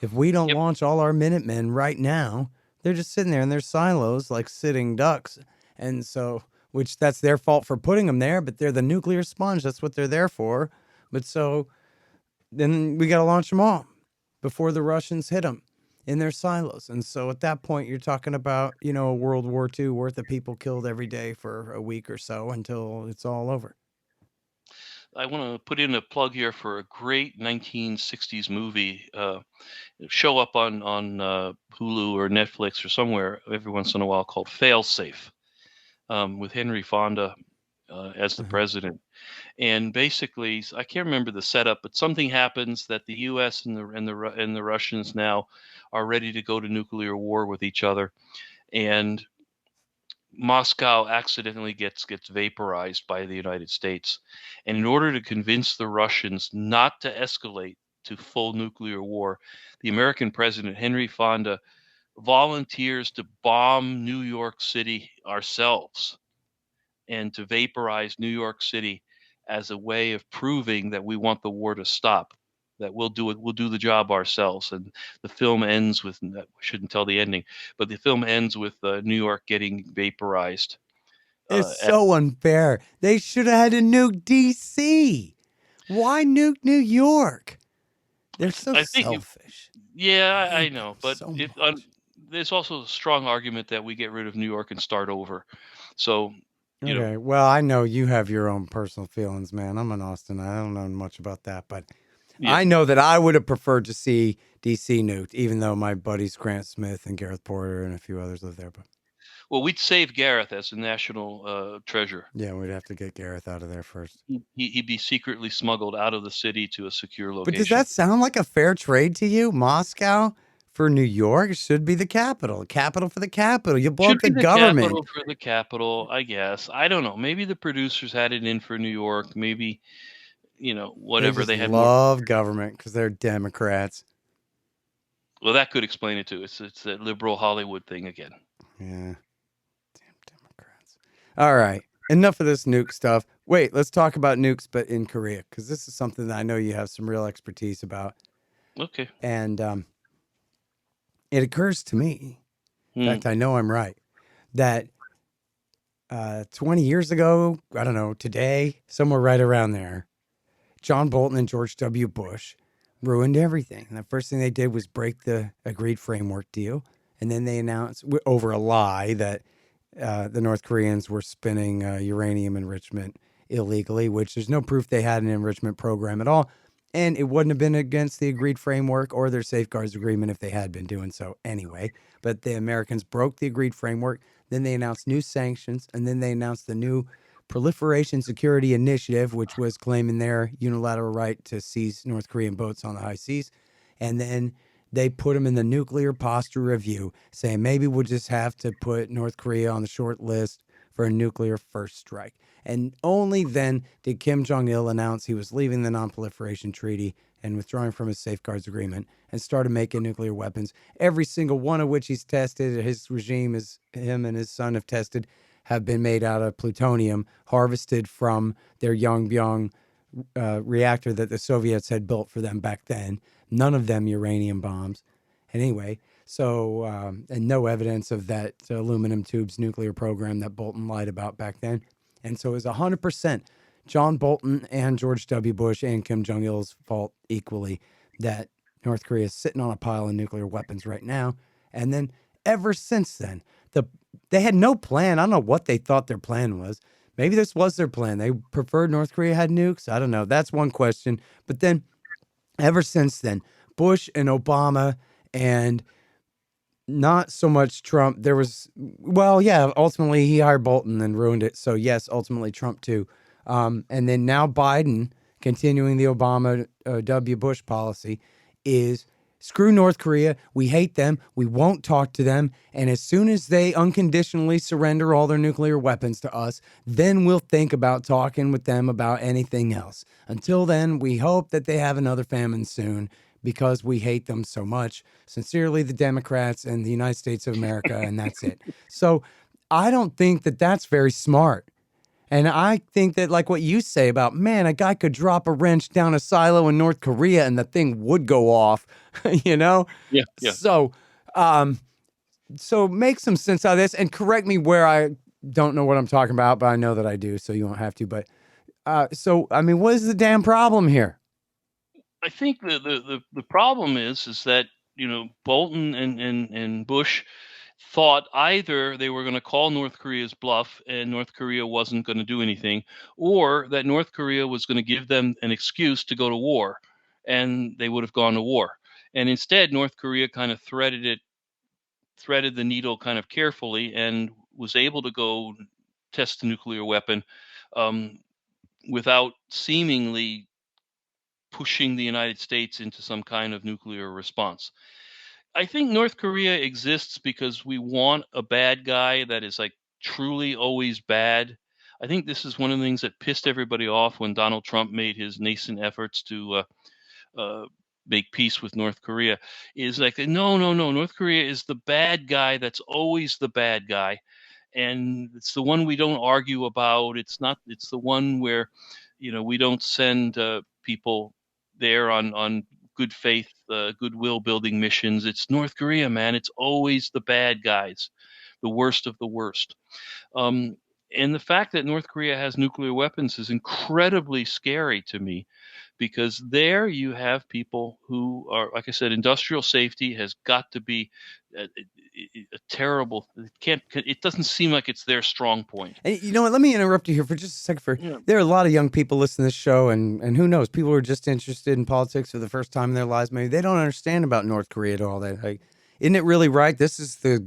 Speaker 1: If we don't launch all our Minutemen right now, they're just sitting there in their silos like sitting ducks. And so, which that's their fault for putting them there, but they're the nuclear sponge. That's what they're there for. But so then we got to launch them all before the Russians hit them in their silos. And so at that point, you're talking about, a World War II worth of people killed every day for a week or so until it's all over.
Speaker 2: I want to put in a plug here for a great 1960s movie. Show up on Hulu or Netflix or somewhere every once in a while, called Failsafe, with Henry Fonda as the president. And basically, I can't remember the setup, but something happens that the U.S. and the Russians now are ready to go to nuclear war with each other, and Moscow accidentally gets vaporized by the United States. And in order to convince the Russians not to escalate to full nuclear war, the American president, Henry Fonda, volunteers to bomb New York City ourselves and to vaporize New York City as a way of proving that we want the war to stop, that we'll do the job ourselves. And the film ends with, I shouldn't tell the ending, but the film ends with New York getting vaporized.
Speaker 1: It's so unfair. They should have had to nuke D.C. Why nuke New York? They're so selfish.
Speaker 2: I know, but
Speaker 1: so
Speaker 2: there's also a strong argument that we get rid of New York and start over. So,
Speaker 1: okay. Well, I know you have your own personal feelings, man. I'm in Austin. I don't know much about that, but I know that I would have preferred to see DC nuked, even though my buddies Grant Smith and Gareth Porter and a few others live there. But
Speaker 2: well, we'd save Gareth as a national treasure.
Speaker 1: Yeah, we'd have to get Gareth out of there first.
Speaker 2: He'd be secretly smuggled out of the city to a secure location.
Speaker 1: But does that sound like a fair trade to you? Moscow for New York should be the capital. Capital for the capital. You blow up the government.
Speaker 2: Capital for the capital, I guess. I don't know. Maybe the producers had it in for New York. Maybe, whatever they had.
Speaker 1: Love government because they're Democrats.
Speaker 2: Well, that could explain it too. It's that liberal Hollywood thing again.
Speaker 1: Yeah. Damn Democrats. All right. Enough of this nuke stuff. Wait, let's talk about nukes, but in Korea, because this is something that I know you have some real expertise about.
Speaker 2: Okay.
Speaker 1: And it occurs to me, in fact, I know I'm right, that 20 years ago, I don't know, today, somewhere right around there, John Bolton and George W. Bush ruined everything. And the first thing they did was break the agreed framework deal. And then they announced over a lie that the North Koreans were spinning uranium enrichment illegally, which there's no proof they had an enrichment program at all. And it wouldn't have been against the agreed framework or their safeguards agreement if they had been doing so anyway. But the Americans broke the agreed framework. Then they announced new sanctions. And then they announced the new Proliferation Security Initiative, which was claiming their unilateral right to seize North Korean boats on the high seas. And then they put them in the nuclear posture review, saying maybe we'll just have to put North Korea on the short list for a nuclear first strike. And only then did Kim Jong-il announce he was leaving the Non-Proliferation Treaty and withdrawing from his safeguards agreement and started making nuclear weapons, every single one of which he's tested. His regime, him and his son have tested, have been made out of plutonium harvested from their Yongbyon reactor that the Soviets had built for them back then. None of them uranium bombs. Anyway, so, and no evidence of that aluminum tubes nuclear program that Bolton lied about back then. And so it was 100% John Bolton and George W. Bush and Kim Jong-il's fault equally that North Korea is sitting on a pile of nuclear weapons right now. And then ever since then, they had no plan. I don't know what they thought their plan was. Maybe this was their plan. They preferred North Korea had nukes. I don't know. That's one question. But then Ever since then, Bush and Obama and not so much Trump. There was, well, yeah, ultimately he hired Bolton and ruined it. So, yes, ultimately Trump too. And then now Biden, continuing the Obama W. Bush policy, is screw North Korea. We hate them. We won't talk to them. And as soon as they unconditionally surrender all their nuclear weapons to us, then we'll think about talking with them about anything else. Until then, we hope that they have another famine soon because we hate them so much. Sincerely, the Democrats and the United States of America, and that's it. So I don't think that that's very smart. And I think that, like what you say about, man, a guy could drop a wrench down a silo in North Korea and the thing would go off, you know?
Speaker 2: Yeah, yeah.
Speaker 1: So, um, so make some sense out of this and correct me where I don't know what I'm talking about, but I know that I do, so you won't have to. But so, I mean, what is the damn problem here?
Speaker 2: I think the problem is that Bolton and Bush thought either they were going to call North Korea's bluff and North Korea wasn't going to do anything, or that North Korea was going to give them an excuse to go to war, and they would have gone to war. And instead, North Korea kind of threaded the needle kind of carefully and was able to go test the nuclear weapon um, without seemingly pushing the United States into some kind of nuclear response. I think North Korea exists because we want a bad guy that is like truly always bad. I think this is one of the things that pissed everybody off when Donald Trump made his nascent efforts to make peace with North Korea. Is like, no, no, no. North Korea is the bad guy that's always the bad guy, and it's the one we don't argue about. It's not. It's the one where, we don't send people there on good faith, goodwill building missions. It's North Korea, man. It's always the bad guys, the worst of the worst. Um, and the fact that North Korea has nuclear weapons is incredibly scary to me, because there you have people who are, like I said, industrial safety has got to be a terrible. It doesn't seem like it's their strong point.
Speaker 1: And you know what? Let me interrupt you here for just a second.
Speaker 2: Yeah.
Speaker 1: There are a lot of young people listening to this show, and who knows, people who are just interested in politics for the first time in their lives. Maybe they don't understand about North Korea at all. That, like, isn't it really right? This is the,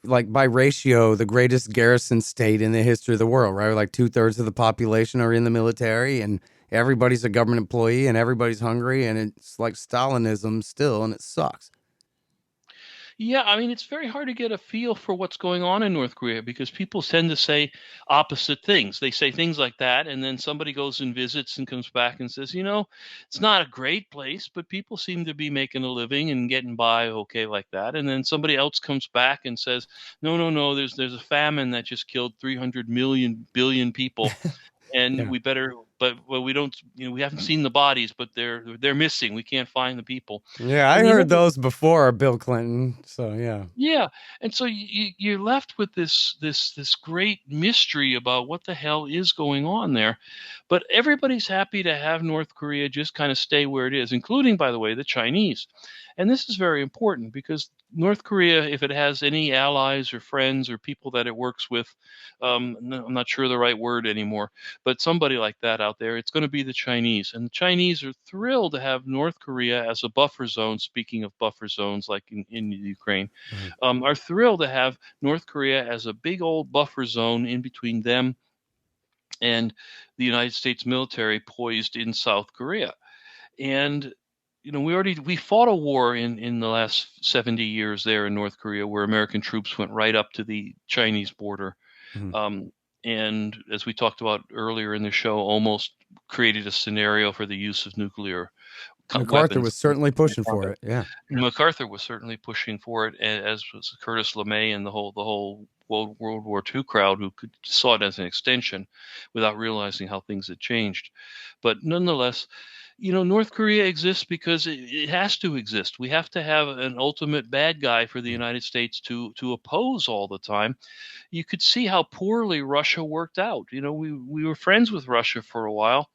Speaker 1: like, by ratio, the greatest garrison state in the history of the world, right? Like 2/3 of the population are in the military, and everybody's a government employee, and everybody's hungry, and it's like Stalinism still, and it sucks.
Speaker 2: Yeah, I mean, it's very hard to get a feel for what's going on in North Korea because people tend to say opposite things. They say things like that, and then somebody goes and visits and comes back and says, it's not a great place, but people seem to be making a living and getting by okay like that. And then somebody else comes back and says, no, no, no, there's a famine that just killed 300 million billion people, and
Speaker 1: Yeah.
Speaker 2: we better, but well, we don't, we haven't seen the bodies, but they're missing. We can't find the people.
Speaker 1: Yeah, I
Speaker 2: And
Speaker 1: heard those before Bill Clinton. So yeah.
Speaker 2: yeah, and so you're left with this great mystery about what the hell is going on there. But everybody's happy to have North Korea just kind of stay where it is, including, by the way, the Chinese. And this is very important because North Korea, if it has any allies or friends or people that it works with, I'm not sure the right word anymore, but somebody like that out there, it's going to be the Chinese. And the Chinese are thrilled to have North Korea as a buffer zone, speaking of buffer zones like in Ukraine,
Speaker 1: Right.
Speaker 2: are thrilled to have North Korea as a big old buffer zone in between them and the United States military poised in South Korea. And we fought a war in the last 70 years there in North Korea, where American troops went right up to the Chinese border.
Speaker 1: Mhm.
Speaker 2: And as we talked about earlier in the show, almost created a scenario for the use of nuclear
Speaker 1: MacArthur
Speaker 2: weapons.
Speaker 1: was certainly pushing for it. Yeah.
Speaker 2: MacArthur was certainly pushing for it, as was Curtis LeMay and the whole World War II crowd, who saw it as an extension without realizing how things had changed. But nonetheless, North Korea exists because it has to exist. We have to have an ultimate bad guy for the United States to oppose all the time. You could see how poorly Russia worked out. We were friends with Russia for a while,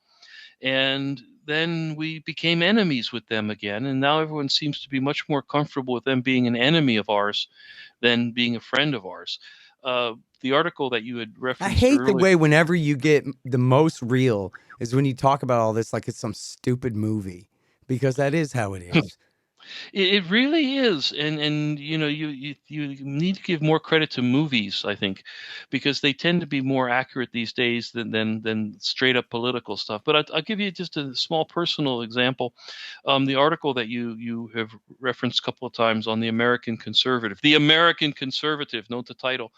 Speaker 2: and then we became enemies with them again, and now everyone seems to be much more comfortable with them being an enemy of ours than being a friend of ours. The article that you had
Speaker 1: I
Speaker 2: referenced
Speaker 1: hate the
Speaker 2: earlier.
Speaker 1: way whenever you get the most real is when you talk about all this like it's some stupid movie. because that is how it is.
Speaker 2: It really is, and you need to give more credit to movies, I think, because they tend to be more accurate these days than straight up political stuff. But I'll give you just a small personal example. The article that you have referenced a couple of times on the American Conservative, note the title,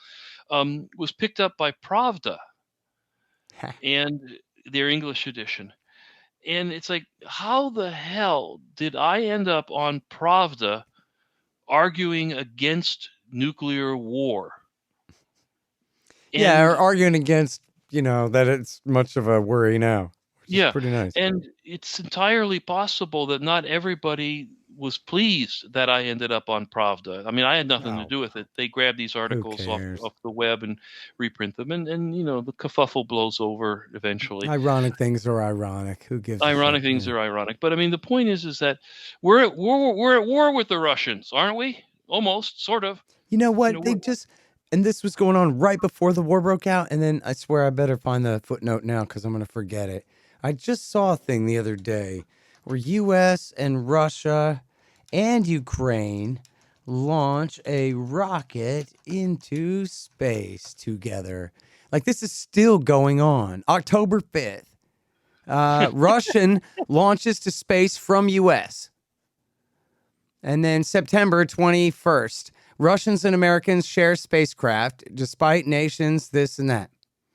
Speaker 2: was picked up by Pravda and their English edition. And it's like, how the hell did I end up on Pravda arguing against nuclear war?
Speaker 1: Yeah, or
Speaker 2: And
Speaker 1: arguing against, that it's much of a worry now, which is
Speaker 2: yeah,
Speaker 1: pretty nice.
Speaker 2: and it's entirely possible that not everybody was pleased that I ended up on Pravda. I mean, I had nothing to
Speaker 1: Oh,
Speaker 2: do with it. They grab these
Speaker 1: who
Speaker 2: articles
Speaker 1: cares?
Speaker 2: off the web and reprint them, and the kerfuffle blows over eventually.
Speaker 1: Ironic things are ironic. Who gives a shit?
Speaker 2: Ironic things
Speaker 1: Yeah.
Speaker 2: are ironic, but I mean, the point is that we're at war with the Russians, aren't we? Almost, sort of.
Speaker 1: You know
Speaker 2: You
Speaker 1: what?
Speaker 2: know,
Speaker 1: They just, and this was going on right before the war broke out. And then I swear I better find the footnote now because I'm going to forget it. I just saw a thing the other day where US and Russia and Ukraine launch a rocket into space together. Like this is still going on. October 5th. Russian launches to space from US. And then September 21st, Russians and Americans share spacecraft despite nations, this and that.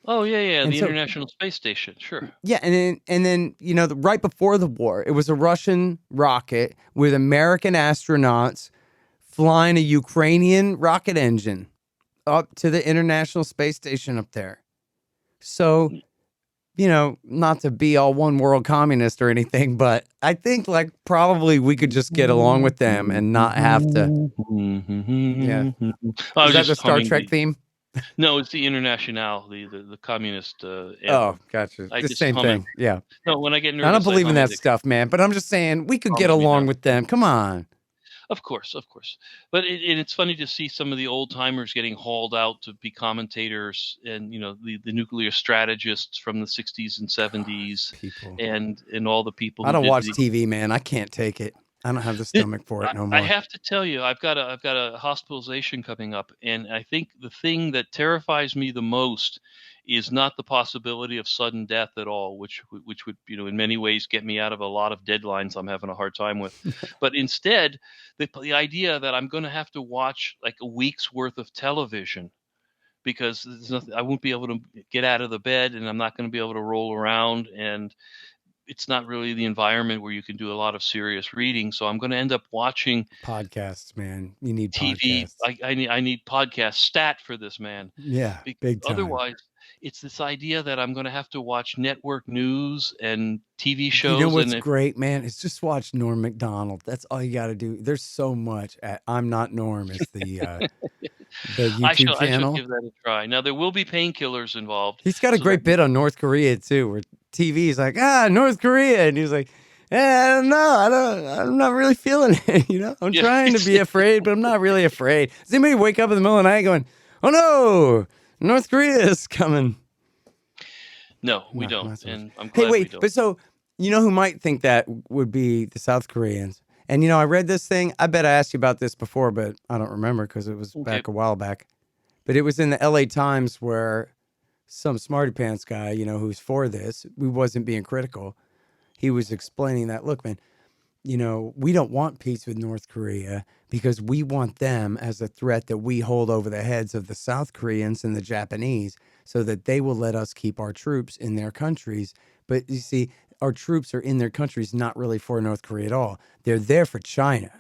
Speaker 2: oh yeah,
Speaker 1: And
Speaker 2: the
Speaker 1: so,
Speaker 2: International Space Station, sure.
Speaker 1: yeah, and then right before the war, it was a Russian rocket with American astronauts flying a Ukrainian rocket engine up to the International Space Station up there. So, not to be all one world communist or anything, but I think like probably we could just get along with them and not have to. Yeah.
Speaker 2: I
Speaker 1: Is
Speaker 2: was
Speaker 1: that the
Speaker 2: just
Speaker 1: Star
Speaker 2: humming
Speaker 1: Trek theme?
Speaker 2: no, it's the Internationale, the communist
Speaker 1: Oh,
Speaker 2: anthem.
Speaker 1: gotcha.
Speaker 2: I
Speaker 1: The
Speaker 2: just
Speaker 1: same
Speaker 2: hum it.
Speaker 1: thing. Yeah.
Speaker 2: No, when I get
Speaker 1: I don't
Speaker 2: nervous, I
Speaker 1: believe in
Speaker 2: hum it.
Speaker 1: that
Speaker 2: It
Speaker 1: stuff, man, but I'm just saying we could get
Speaker 2: calms me
Speaker 1: along
Speaker 2: down.
Speaker 1: with them. Come on.
Speaker 2: Of course. But it's funny to see some of the old timers getting hauled out to be commentators, and the nuclear strategists from the 60s and 70s,
Speaker 1: People.
Speaker 2: and all the people
Speaker 1: I
Speaker 2: who
Speaker 1: don't
Speaker 2: did
Speaker 1: watch
Speaker 2: the.
Speaker 1: TV, man. I can't take it. I don't have the stomach for it no
Speaker 2: I
Speaker 1: more.
Speaker 2: have to tell you, I've got a hospitalization coming up, and I think the thing that terrifies me the most is not the possibility of sudden death at all, which would in many ways get me out of a lot of deadlines I'm having a hard time with, but instead the idea that I'm going to have to watch like a week's worth of television because there's nothing, I won't be able to get out of the bed, and I'm not going to be able to roll around, and it's not really the environment where you can do a lot of serious reading. So I'm going to end up watching
Speaker 1: Podcasts, man. You need
Speaker 2: TV.
Speaker 1: podcasts.
Speaker 2: I need podcast stat for this, man.
Speaker 1: Yeah, big time.
Speaker 2: Otherwise, it's this idea that I'm going to have to watch network news and TV
Speaker 1: You know
Speaker 2: shows,
Speaker 1: what's
Speaker 2: and if
Speaker 1: great, man? It's just watch Norm Macdonald. That's all you got to do. There's so much at I'm Not Norm is the
Speaker 2: I
Speaker 1: YouTube
Speaker 2: shall I shall
Speaker 1: channel.
Speaker 2: give that a try. Now there will be painkillers involved,
Speaker 1: He's got a
Speaker 2: so that
Speaker 1: great bit on North Korea too, where TV's like, North Korea, and he's like, I don't know, I'm not really feeling it. I'm
Speaker 2: yeah.
Speaker 1: trying to be afraid, but I'm not really afraid. Does anybody wake up in the middle of the night going, "Oh no, North Korea is coming"?
Speaker 2: No, we
Speaker 1: No,
Speaker 2: don't,
Speaker 1: not so much.
Speaker 2: and I'm
Speaker 1: Hey,
Speaker 2: glad we
Speaker 1: wait,
Speaker 2: don't.
Speaker 1: but so who might think that would be the South Koreans? And I read this thing. I bet I asked you about this before, but I don't remember because it was
Speaker 2: Okay.
Speaker 1: back a while back. But it was in the LA Times where some smarty pants guy, who's for this, we wasn't being critical. He was explaining that, look, man, we don't want peace with North Korea because we want them as a threat that we hold over the heads of the South Koreans and the Japanese so that they will let us keep our troops in their countries. But you see, our troops are in their countries not really for North Korea at all. They're there for China,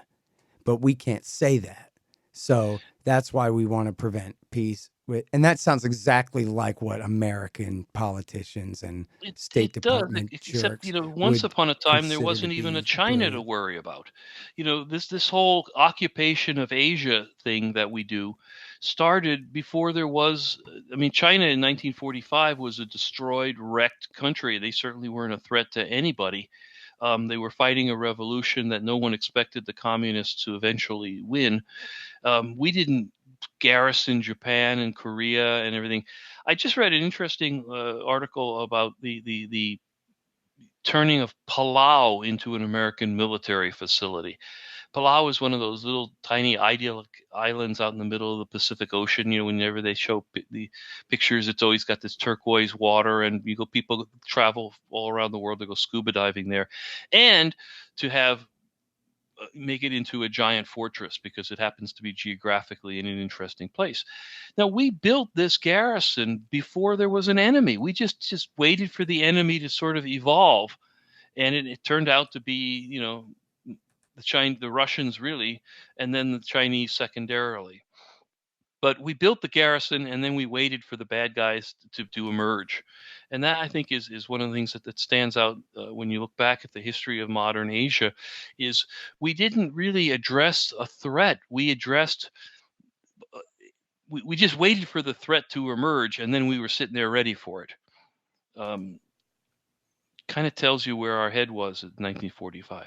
Speaker 1: but we can't say that. So that's why we want to prevent peace with, and that sounds exactly like what American politicians and State
Speaker 2: It does,
Speaker 1: Department
Speaker 2: except
Speaker 1: jerks
Speaker 2: once
Speaker 1: would
Speaker 2: upon a time there
Speaker 1: consider to
Speaker 2: wasn't even a
Speaker 1: be
Speaker 2: China to
Speaker 1: brilliant.
Speaker 2: worry about. This whole occupation of Asia thing that we do started before there was. I mean, China in 1945 was a destroyed, wrecked country. They certainly weren't a threat to anybody. They were fighting a revolution that no one expected the communists to eventually win. We didn't garrison Japan and Korea and everything. I just read an interesting article about the turning of Palau into an American military facility. Palau is one of those little tiny idyllic islands out in the middle of the Pacific Ocean. Whenever they show the pictures, it's always got this turquoise water, and people travel all around the world to go scuba diving there, and to have make it into a giant fortress because it happens to be geographically in an interesting place. Now, we built this garrison before there was an enemy. We just waited for the enemy to sort of evolve, and it turned out to be, the Russians really, and then the Chinese secondarily. But we built the garrison, and then we waited for the bad guys to emerge. And that, I think, is one of the things that stands out when you look back at the history of modern Asia, is we didn't really address a threat. We addressed, we just waited for the threat to emerge, and then we were sitting there ready for it. Kind of tells you where our head was in 1945.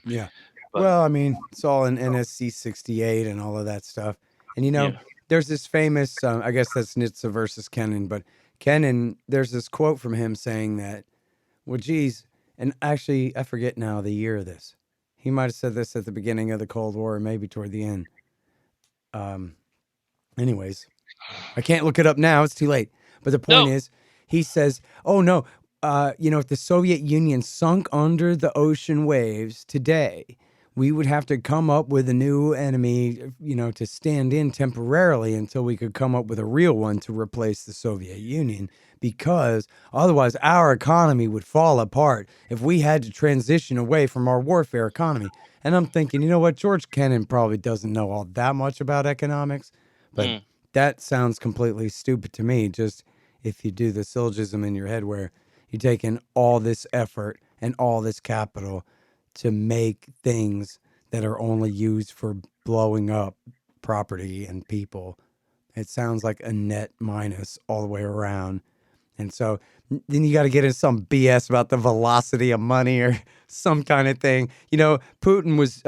Speaker 1: Yeah.
Speaker 2: But,
Speaker 1: well, I mean, it's all in NSC 68 and all of that stuff. And, there's this famous, I guess that's Nitze versus Kennan, but Kennan, there's this quote from him saying that, well, geez, and actually, I forget now the year of this. He might have said this at the beginning of the Cold War, or maybe toward the end. Anyways, I can't look it up now. It's too late. But the point is, he says, oh, no, if the Soviet Union sunk under the ocean waves today, we would have to come up with a new enemy, to stand in temporarily until we could come up with a real one to replace the Soviet Union, because otherwise our economy would fall apart if we had to transition away from our warfare economy. And I'm thinking, you know what? George Kennan probably doesn't know all that much about economics, but that sounds completely stupid to me. Just if you do the syllogism in your head where you're taking all this effort and all this capital to make things that are only used for blowing up property and people, it sounds like a net minus all the way around. And so then you got to get into some BS about the velocity of money or some kind of thing. Putin was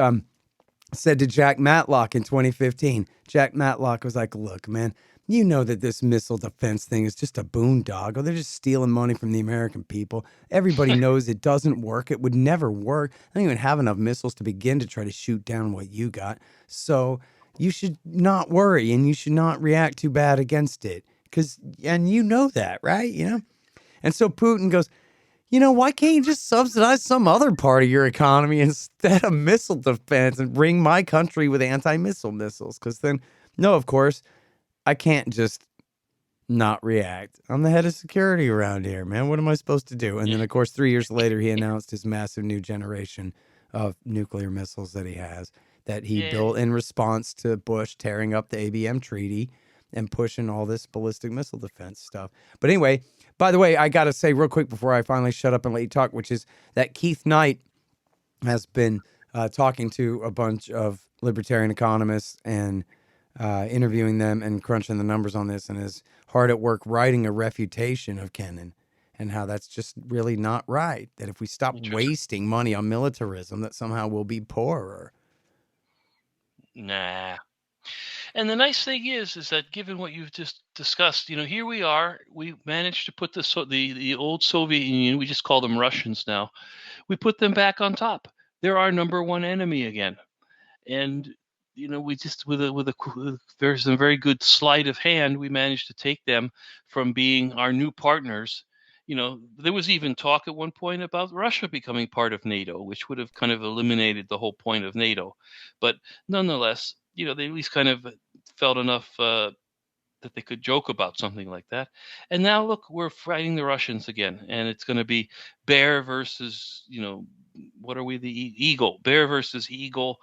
Speaker 1: said to Jack Matlock in 2015. Jack Matlock was like, look, man, you know that this missile defense thing is just a boondoggle. They're just stealing money from the American people. Everybody knows it doesn't work. It would never work. I don't even have enough missiles to begin to try to shoot down what you got. So you should not worry, and you should not react too bad against it. And you know that, right? And so Putin goes, why can't you just subsidize some other part of your economy instead of missile defense and bring my country with anti-missile missiles? Because then, no, of course, I can't just not react. I'm the head of security around here, man. What am I supposed to do? And then, of course, 3 years later, he announced his massive new generation of nuclear missiles that he has, that he built in response to Bush tearing up the ABM treaty and pushing all this ballistic missile defense stuff. But anyway, by the way, I got to say real quick before I finally shut up and let you talk, which is that Keith Knight has been talking to a bunch of libertarian economists and interviewing them and crunching the numbers on this, and is hard at work writing a refutation of Kennan and how that's just really not right. That if we stop wasting money on militarism, that somehow we'll be poorer.
Speaker 2: Nah. And the nice thing is that given what you've just discussed, here we are. We managed to put the old Soviet Union, we just call them Russians now, we put them back on top. They're our number one enemy again. And we just with there's a very good sleight of hand, we managed to take them from being our new partners. There was even talk at one point about Russia becoming part of NATO, which would have kind of eliminated the whole point of NATO. But nonetheless, they at least kind of felt enough that they could joke about something like that. And now look, we're fighting the Russians again, and it's going to be bear versus, what are we? The eagle, bear versus eagle,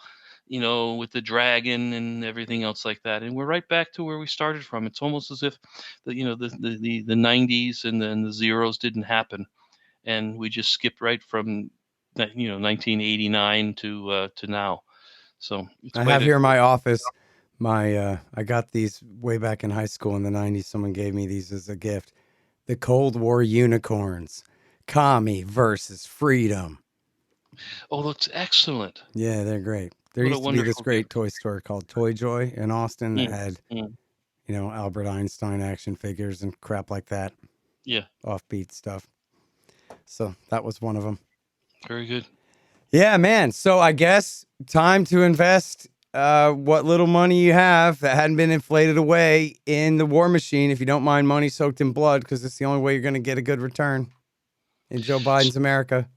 Speaker 2: with the dragon and everything else like that. And we're right back to where we started from. It's almost as if the 90s and then the zeros didn't happen, and we just skipped right from 1989 to now. So
Speaker 1: I have here in my office, I got these way back in high school in the 90s. Someone gave me these as a gift. The Cold War unicorns, commie versus freedom.
Speaker 2: Oh, that's excellent.
Speaker 1: Yeah, they're great. There used to be this great toy store called Toy Joy in Austin that had, Albert Einstein action figures and crap like that.
Speaker 2: Yeah.
Speaker 1: Offbeat stuff. So that was one of them.
Speaker 2: Very good.
Speaker 1: Yeah, man. So I guess time to invest what little money you have that hadn't been inflated away in the war machine, if you don't mind money soaked in blood, because it's the only way you're going to get a good return in Joe Biden's America.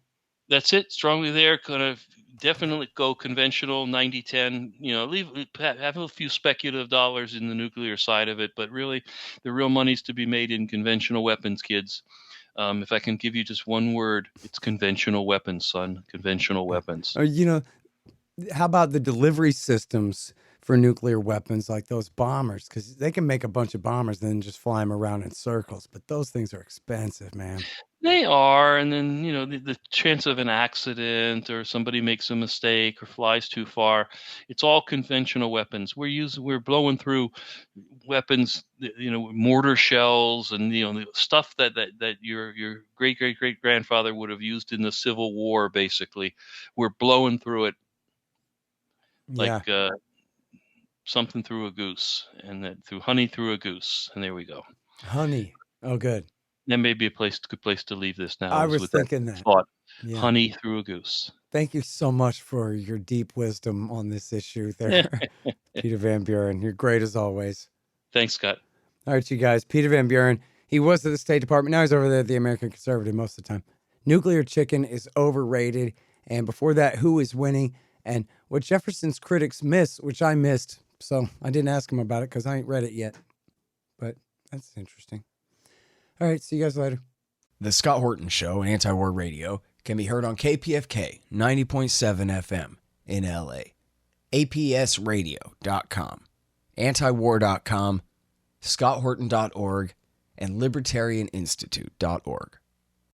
Speaker 2: That's it. Strongly there. Kind of definitely go conventional 90-10. Have a few speculative dollars in the nuclear side of it, but really the real money's to be made in conventional weapons, kids. If I can give you just one word, it's conventional weapons, son. Conventional weapons.
Speaker 1: Or, how about the delivery systems for nuclear weapons, like those bombers? Because they can make a bunch of bombers and then just fly them around in circles. But those things are expensive, man.
Speaker 2: They are, and then the chance of an accident or somebody makes a mistake or flies too far. It's all conventional weapons. We're blowing through weapons, mortar shells, and the stuff that your great grandfather would have used in the Civil War. Basically, we're blowing through it like something through a goose, and that through honey through a goose, and there we go.
Speaker 1: Honey. Oh, good.
Speaker 2: That may be good place to leave this now.
Speaker 1: I was thinking that.
Speaker 2: Thought.
Speaker 1: Yeah.
Speaker 2: Honey through a goose.
Speaker 1: Thank you so much for your deep wisdom on this issue there, Peter Van Buren. You're great as always.
Speaker 2: Thanks, Scott.
Speaker 1: All right, you guys. Peter Van Buren. He was at the State Department. Now he's over there at the American Conservative most of the time. Nuclear chicken is overrated. And before that, who is winning? And what Jefferson's critics miss, which I missed. So I didn't ask him about it because I ain't read it yet. But that's interesting. All right, see you guys later.
Speaker 3: The Scott Horton Show, Anti-War Radio, can be heard on KPFK 90.7 FM in LA, APSradio.com, antiwar.com, scotthorton.org, and libertarianinstitute.org.